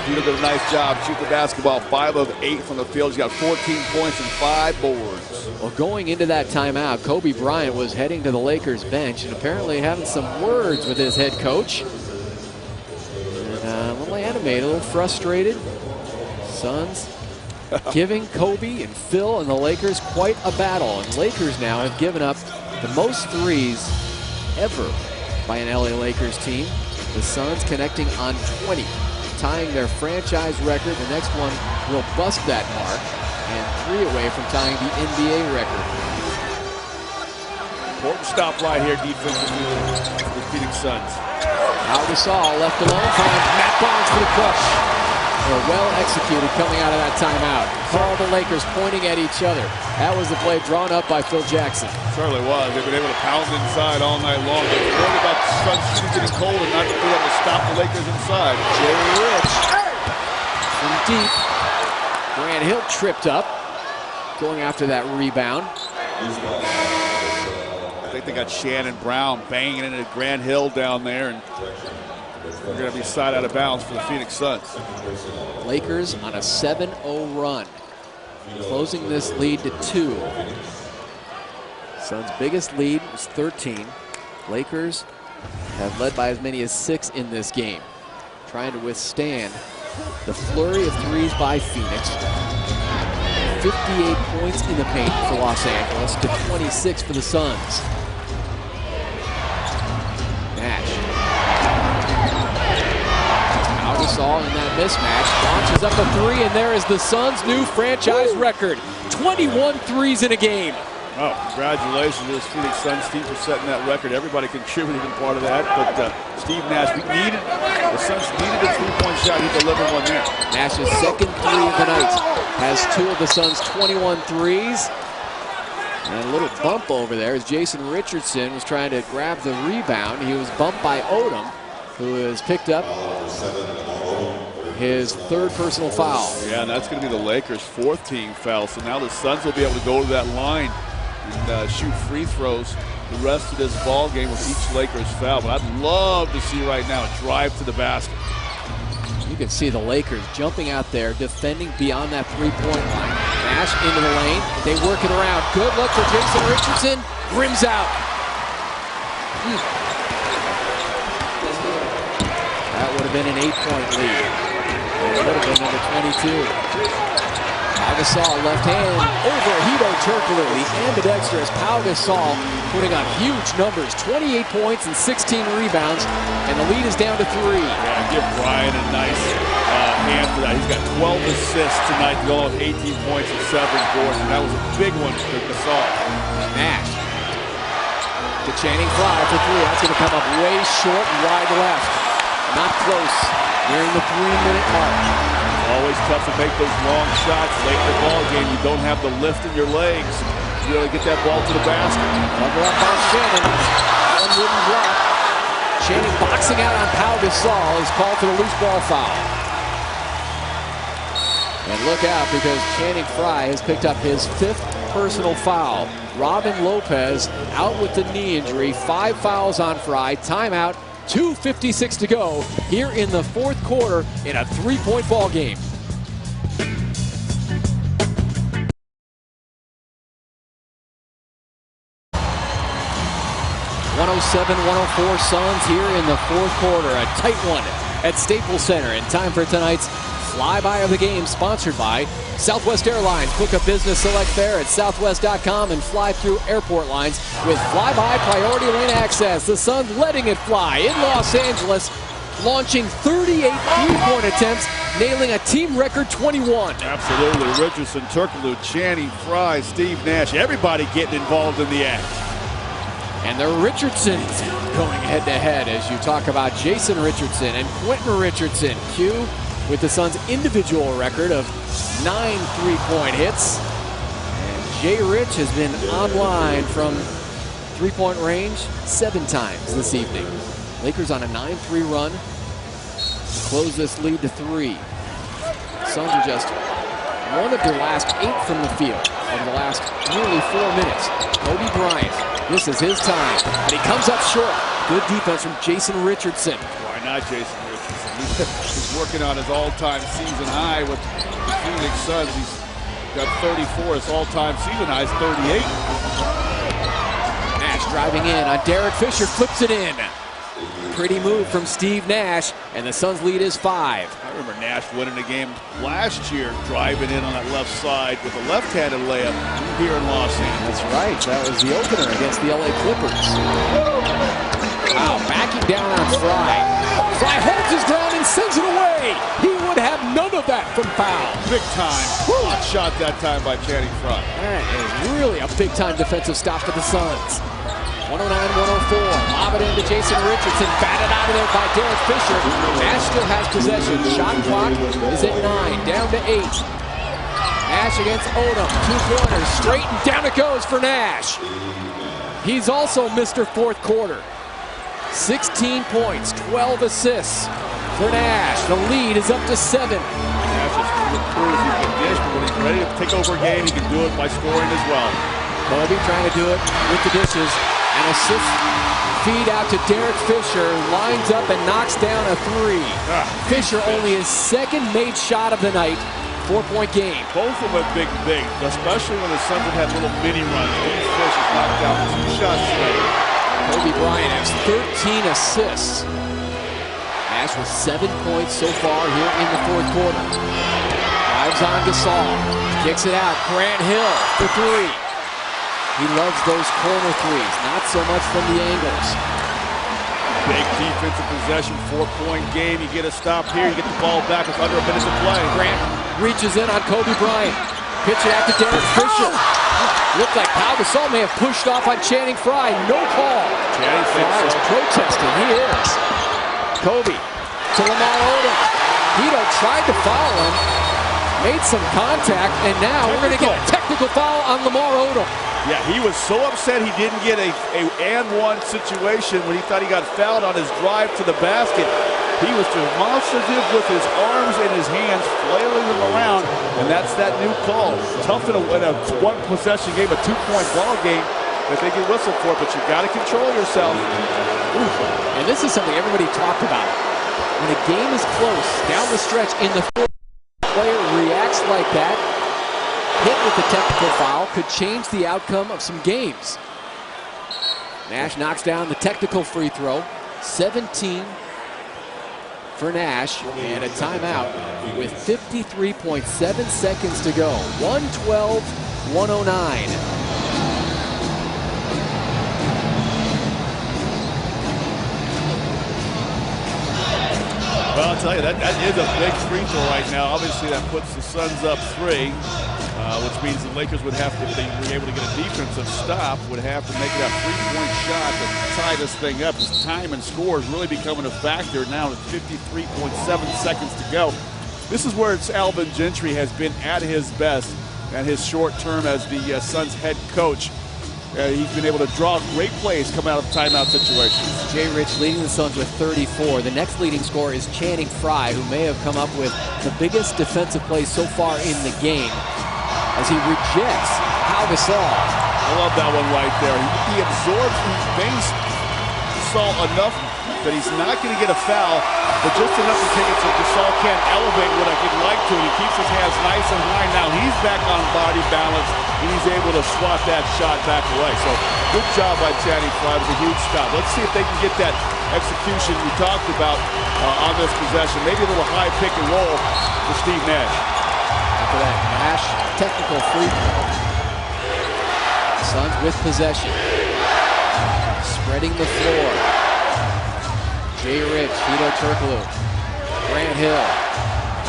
Hito did a nice job shooting the basketball. 5 of 8 from the field. He's got 14 points and 5 boards. Well, going into that timeout, Kobe Bryant was heading to the Lakers bench and apparently having some words with his head coach. And a little animated, a little frustrated. Suns giving Kobe and Phil and the Lakers quite a battle. And Lakers now have given up the most threes ever by an LA Lakers team. The Suns connecting on 20, tying their franchise record. The next one will bust that mark, and 3 away from tying the NBA record. Important stop right here defensively for the Phoenix Suns. Gasol left alone, finds Matt Barnes for the crush. Well executed coming out of that timeout. All the Lakers pointing at each other. That was the play drawn up by Phil Jackson. Certainly was. They've been able to pound inside all night long. They're worried about the Suns shooting getting cold and not being able to stop the Lakers inside. Jerry Rich from deep. Grant Hill tripped up, going after that rebound. I think they got Shannon Brown banging into Grant Hill down there, and they're going to be side out of bounds for the Phoenix Suns. Lakers on a 7-0 run, closing this lead to 2. Suns' biggest lead was 13. Lakers have led by as many as 6 in this game, trying to withstand the flurry of threes by Phoenix. 58 points in the paint for Los Angeles to 26 for the Suns. Nash. Gasol in that mismatch, launches up a 3, and there is the Suns' new franchise record. 21 threes in a game. Oh, congratulations to this Phoenix Suns team for setting that record. Everybody contributed in part of that, but Steve Nash, the Suns needed a 3-point shot. He delivered one there. Nash's second 3 of the night has 2 of the Suns' 21 threes. And a little bump over there as Jason Richardson was trying to grab the rebound. He was bumped by Odom, who has picked up his 3rd personal foul. Yeah, and that's going to be the Lakers' 4th team foul. So now the Suns will be able to go to that line and shoot free throws the rest of this ball game with each Lakers foul. But I'd love to see right now a drive to the basket. You can see the Lakers jumping out there, defending beyond that 3-point line. Nash into the lane. They work it around. Good look for Jason Richardson. Rims out. That would have been an 8-point lead. It would have been number 22. Gasol left hand over Hito Turkoglu. The ambidextrous Pau Gasol putting on huge numbers. 28 points and 16 rebounds. And the lead is down to 3. Yeah, give Bryant a nice hand for that. He's got 12 assists tonight, going with 18 points and 7 boards. And that was a big one for Gasol. Nash to Channing Frye for 3. That's going to come up way short and wide left. Not close nearing the 3-minute mark. Always tough to make those long shots late in the ball game. You don't have the lift in your legs to really get that ball to the basket. Cover up on Shannon. One wooden block. Shannon boxing out on Pau Gasol is called for the loose ball foul. And look out, because Channing Frye has picked up his 5th personal foul. Robin Lopez out with the knee injury. 5 fouls on Frye. Timeout. 2:56 to go here in the fourth quarter in a 3-point ball game. (107-104) Suns here in the fourth quarter. A tight one at Staples Center. And time for tonight's flyby of the game, sponsored by Southwest Airlines. Book a business select fare at southwest.com and fly through airport lines with flyby priority lane access. The Suns letting it fly in Los Angeles, launching 38 three-point attempts, nailing a team record 21. Absolutely. Richardson, Turkoglu, Channing Frye, Steve Nash, everybody getting involved in the act. And the Richardsons going head-to-head as you talk about Jason Richardson and Quentin Richardson. Q with the Suns' individual record of 9 3-point hits. And Jay Rich has been online from three-point range 7 times this evening. Lakers on a 9-3 run. Close this lead to 3. Suns are just one of their last 8 from the field over the last nearly 4 minutes. Kobe Bryant, this is his time, and he comes up short. Good defense from Jason Richardson. Why not Jason Richardson? He's working on his all-time season high with the Phoenix Suns. He's got 34. His all-time season high is 38. Nash driving in on Derek Fisher, flips it in. Pretty move from Steve Nash, and the Suns' lead is 5. I remember Nash winning a game last year, driving in on that left side with a left-handed layup here in Los Angeles. That's right. That was the opener against the LA Clippers. Wow, backing down on Fry. Fry holds his ground and sends it away. He would have none of that from foul. Big time. Hot shot that time by Channing Frye. That is really a big-time defensive stop for the Suns. 109-104, lob it into Jason Richardson, batted out of there by Derek Fisher. Nash still has possession. Shot clock is at 9, down to 8. Nash against Odom, 2-pointers, straight and down it goes for Nash. He's also Mr. Fourth Quarter. 16 points, 12 assists for Nash. The lead is up to 7. Nash just proves he can dish, but when he's ready to take over a game, he can do it by scoring as well. Kobe trying to do it with the dishes. An assist feed out to Derek Fisher, lines up and knocks down a 3. Fisher only his second made shot of the night, 4-point game. Both of them big, especially when the Suns have had little mini runs. These Fisher knocked down 2 shots straight. Kobe Bryant has 13 assists. Nash with 7 points so far here in the fourth quarter. Drives on Gasol, kicks it out. Grant Hill for 3. He loves those corner threes, not so much from the angles. Big defensive possession, 4-point game. You get a stop here, you get the ball back with under a minute to play. Grant reaches in on Kobe Bryant. Pitch it out to Derek Fisher. Looked like Pau Gasol may have pushed off on Channing Frye. No call. Channing Frye is protesting. He is. Kobe to Lamar Odom. Hito tried to foul him, made some contact, and now we're going to get a technical foul on Lamar Odom. Yeah, he was so upset he didn't get a and-one situation when he thought he got fouled on his drive to the basket. He was demonstrative with his arms and his hands, flailing them around, and that's that new call. Tough in a one-possession game, a 2-point ball game that they get whistled for, but you got to control yourself. And this is something everybody talked about. When a game is close, down the stretch, in the fourth, player reacts like that, hit with the technical foul, could change the outcome of some games. Nash knocks down the technical free throw. 17 for Nash, and a timeout with 53.7 seconds to go. 112-109. Well, I'll tell you, that is a big free throw right now. Obviously, that puts the Suns up 3. Which means the Lakers would have to, if they were able to get a defensive stop, would have to make it a 3-point shot to tie this thing up. As time and score is really becoming a factor now with 53.7 seconds to go. This is where Alvin Gentry has been at his best and his short term as the Suns head coach. He's been able to draw great plays coming out of timeout situations. Jay Rich leading the Suns with 34. The next leading scorer is Channing Frye, who may have come up with the biggest defensive play so far in the game, as he rejects Pau Gasol. I love that one right there. He absorbs, he bangs Gasol enough that he's not going to get a foul, but just enough to take it so Gasol can't elevate what he'd like to, and he keeps his hands nice and high. Now he's back on body balance, and he's able to swat that shot back away. So good job by Channing Frye. It was a huge stop. Let's see if they can get that execution we talked about on this possession. Maybe a little high pick and roll for Steve Nash. After that, Nash technical free throw. Suns with possession. Spreading the floor. Jay Rich, Hedo Turkoglu. Grant Hill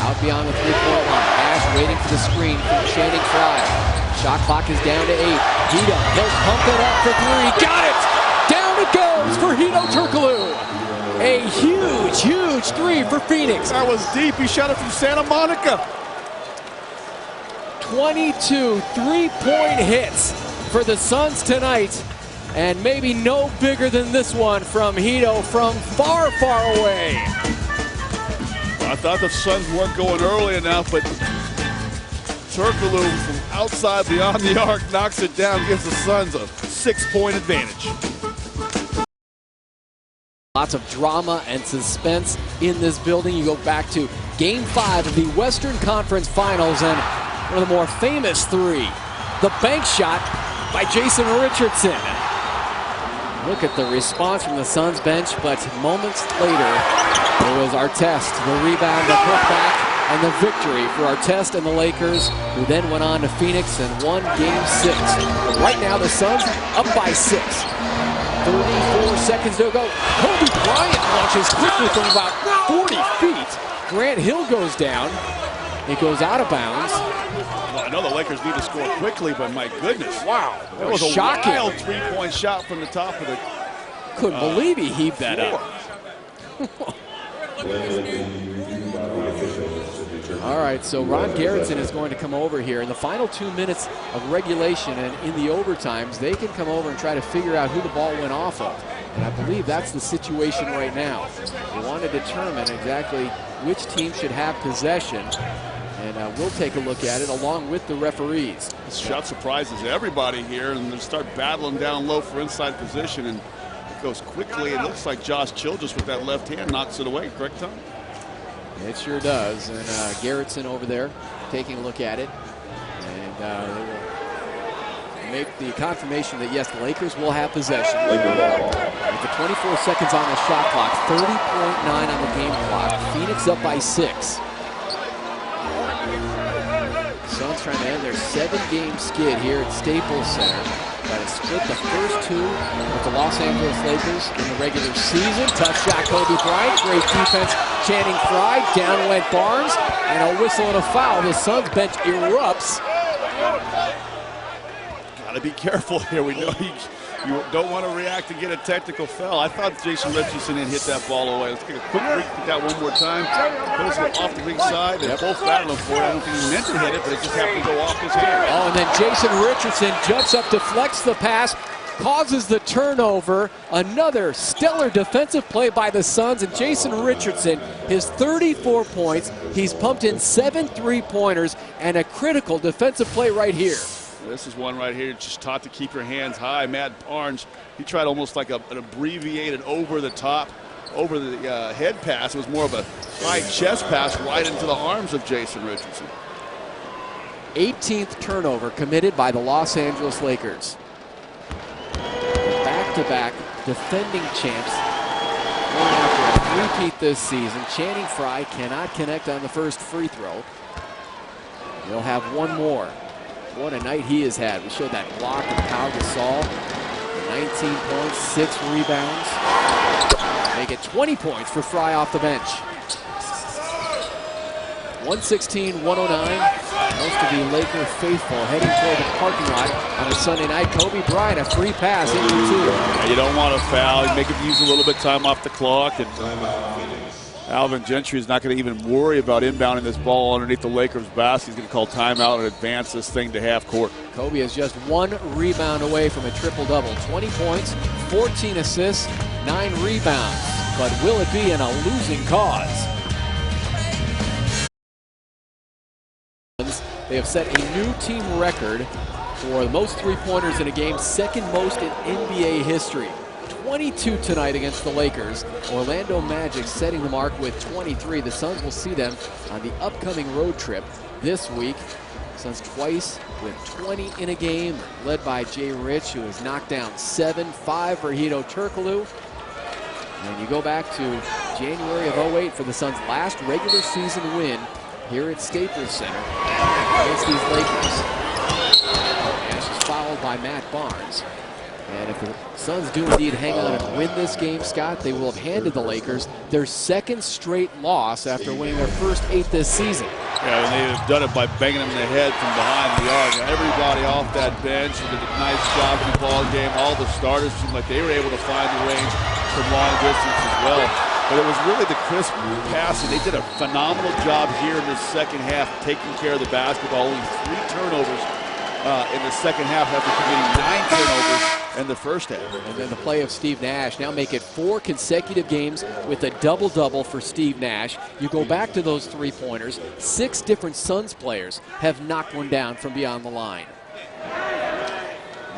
out beyond the 3-point line. Nash waiting for the screen from Channing Frye. Shot clock is down to 8. Hedo, he'll pump it up for 3. Got it! it goes for Hedo Turkoglu. A huge, huge three for Phoenix. That was deep. He shot it from Santa Monica. 22 three-point hits for the Suns tonight. And maybe no bigger than this one from Hedo from far, far away. I thought the Suns weren't going early enough, but Turkoglu from outside beyond the arc knocks it down, gives the Suns a 6-point advantage. Lots of drama and suspense in this building. You go back to Game 5 of the Western Conference Finals, and one of the more famous three, the bank shot by Jason Richardson. Look at the response from the Suns bench, but moments later, it was Artest, the rebound, the putback, and the victory for Artest and the Lakers, who then went on to Phoenix and won Game 6. But right now, the Suns up by 6. 34 seconds to go. Kobe Bryant launches quickly from about 40 feet. Grant Hill goes down. It goes out of bounds. Well, I know the Lakers need to score quickly, but my goodness. Wow. That was a shocking. wild three-point shot from the top of the Couldn't believe he heaved that up. All right, so Ron Garrettson is going to come over here in the final 2 minutes of regulation, and in the overtimes, they can come over and try to figure out who the ball went off of. And I believe that's the situation right now. They want to determine exactly which team should have possession, and we'll take a look at it along with the referees. This shot surprises everybody here, and they start battling down low for inside position, and it goes quickly. It looks like Josh Childress with that left hand knocks it away. Correct, Tom? It sure does. And Garrettson over there taking a look at it. And they will make the confirmation that, yes, the Lakers will have possession. With the 24 seconds on the shot clock, 30.9 on the game clock. Phoenix up by 6. Suns trying to end their 7-game skid here at Staples Center. Try to split the first two with the Los Angeles Lakers in the regular season. Tough shot, Kobe Bryant. Great defense, Channing Frye. Down went Barnes, and a whistle and a foul. The Suns bench erupts. Got to be careful here. We know you don't want to react and get a technical foul. I thought Jason Richardson had hit that ball away. Let's take a quick break at that one more time. Goes off the weak side. They're both battling for it. I don't think he meant to hit it, but it just happened to go off his hand. Oh, and then Jason Richardson jumps up, deflects the pass, causes the turnover. Another stellar defensive play by the Suns, and Jason Richardson, his 34 points. He's pumped in 7 three-pointers and a critical defensive play right here. This is one right here, just taught to keep your hands high. Matt Barnes, he tried almost like an abbreviated over the head pass. It was more of a high chest pass right into the arms of Jason Richardson. 18th turnover committed by the Los Angeles Lakers. Back-to-back defending champs. Going after a repeat this season. Channing Frye cannot connect on the first free throw. They'll have one more. What a night he has had. We showed that block of Pau Gasol. 19 points, 6 rebounds. Make it 20 points for Frye off the bench. 116-109. Most of the Laker faithful heading toward the parking lot on a Sunday night. Kobe Bryant, a free pass into 2. Yeah, you don't want to foul. You make it use a little bit of time off the clock. And Alvin Gentry is not going to even worry about inbounding this ball underneath the Lakers' basket. He's going to call timeout and advance this thing to half court. Kobe is just 1 rebound away from a triple-double. 20 points, 14 assists, 9 rebounds. But will it be in a losing cause? They have set a new team record for the most three-pointers in a game, second most in NBA history. 22 tonight against the Lakers. Orlando Magic setting the mark with 23. The Suns will see them on the upcoming road trip this week. Suns twice with 20 in a game, led by Jay Rich, who has knocked down 7-5 for Hedo Turkoglu. And you go back to January of 08 for the Suns' last regular season win here at Staples Center against these Lakers. Nash is fouled by Matt Barnes. And if the Suns do indeed hang on and win this game, Scott, they will have handed the Lakers their second straight loss after winning their first 8 this season. Yeah, and they have done it by banging them in the head from behind the arc. Everybody off that bench did a nice job in the ball game. All the starters seemed like they were able to find the range from long distance as well. But it was really the crisp passing. They did a phenomenal job here in the second half, taking care of the basketball. Only 3 turnovers in the second half after committing 9 turnovers in the first half. And then the play of Steve Nash now make it 4 consecutive games with a double-double for Steve Nash. You go back to those 3-pointers, 6 different Suns players have knocked one down from beyond the line.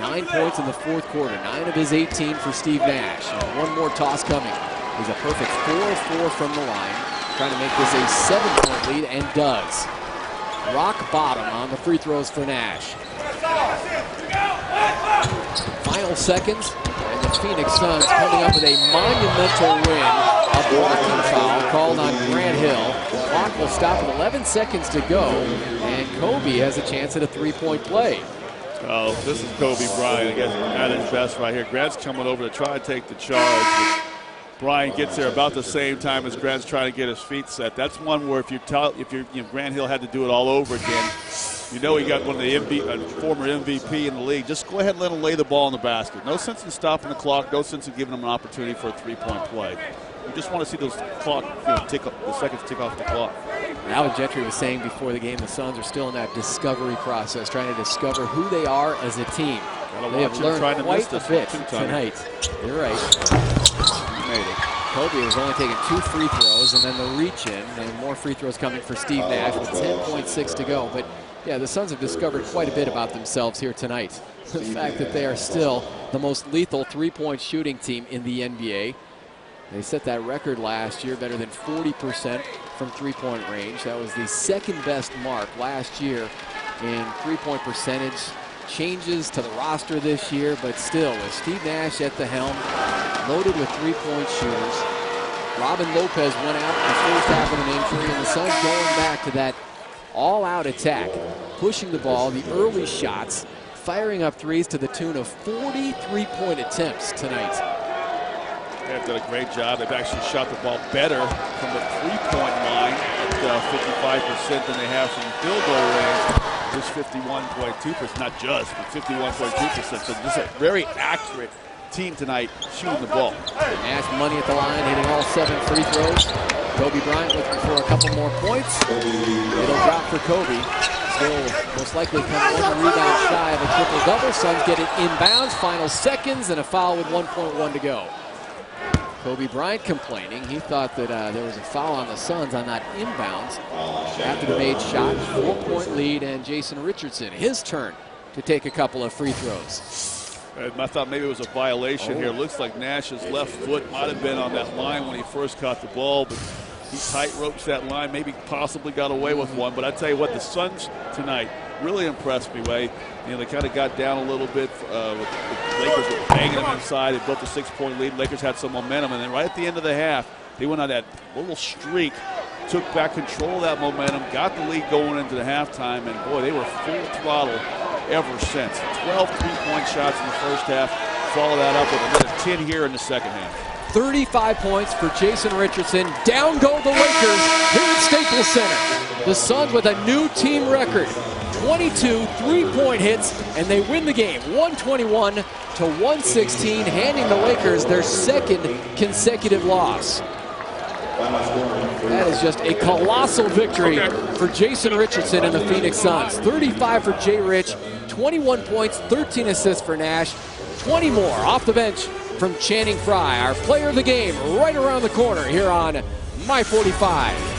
9 points in the fourth quarter, 9 of his 18 for Steve Nash. And one more toss coming. He's a perfect 4-4 from the line, trying to make this a 7-point lead, and does. Rock bottom on the free throws for Nash. Final seconds, and the Phoenix Suns coming up with a monumental win. A blocking foul called on Grant Hill. The clock will stop with 11 seconds to go, and Kobe has a chance at a 3-point play. Oh, this is Kobe Bryant at his best right here. Grant's coming over to try to take the charge. Bryant gets there about the same time as Grant's trying to get his feet set. That's one where if Grant Hill had to do it all over again, you know he got one of the former MVP in the league. Just go ahead and let him lay the ball in the basket. No sense in stopping the clock. No sense in giving him an opportunity for a 3-point play. You just want to see those the seconds tick off the clock. Now, Gentry was saying before the game, the Suns are still in that discovery process, trying to discover who they are as a team. They have learned quite a bit tonight. You're right. Made it. Kobe has only taken 2 free throws, and then the reach in, and more free throws coming for Steve Nash with 10.6 to go. But yeah, the Suns have discovered quite a bit about themselves here tonight. The fact that they are still the most lethal 3-point shooting team in the NBA. They set that record last year, better than 40% from 3-point range. That was the second best mark last year in 3-point percentage. Changes to the roster this year, but still with Steve Nash at the helm, loaded with 3-point shooters. Robin Lopez went out in the first half with an injury, and the Suns going back to that all-out attack, pushing the ball, the early shots, firing up threes to the tune of 40 3-point attempts tonight. They've done a great job. They've actually shot the ball better from the 3-point line at 55% than they have from field goal range. Just 51.2%, not just, but 51.2%. So this is a very accurate team tonight shooting the ball. Nash money at the line, hitting all 7 free throws. Kobe Bryant looking for a couple more points. It'll drop for Kobe. Still most likely come 1 rebound shy of a triple-double. Suns get it inbounds, final seconds, and a foul with 1.1 to go. Kobe Bryant complaining. He thought that there was a foul on the Suns on that inbounds after the made shot. 4-point lead, and Jason Richardson, his turn to take a couple of free throws. I thought maybe it was a violation here. Looks like Nash's left foot might have been on that line when he first caught the ball, but he tight ropes that line, maybe possibly got away with one. But I tell you what, the Suns tonight really impressed me, Way. You know, they kind of got down a little bit with the Lakers were banging them inside. They built a 6-point lead. Lakers had some momentum, and then right at the end of the half, they went on that little streak, took back control of that momentum, got the lead going into the halftime, and boy, they were full throttle ever since. 12 3-point shots in the first half. Follow that up with another 10 here in the second half. 35 points for Jason Richardson. Down go the Lakers here at Staples Center. The Suns with a new team record. 22 3-point hits, and they win the game 121 to 116, handing the Lakers their second consecutive loss. That is just a colossal victory for Jason Richardson and the Phoenix Suns. 35 for Jay Rich, 21 points, 13 assists for Nash, 20 more off the bench from Channing Frye, our player of the game, right around the corner here on My 45.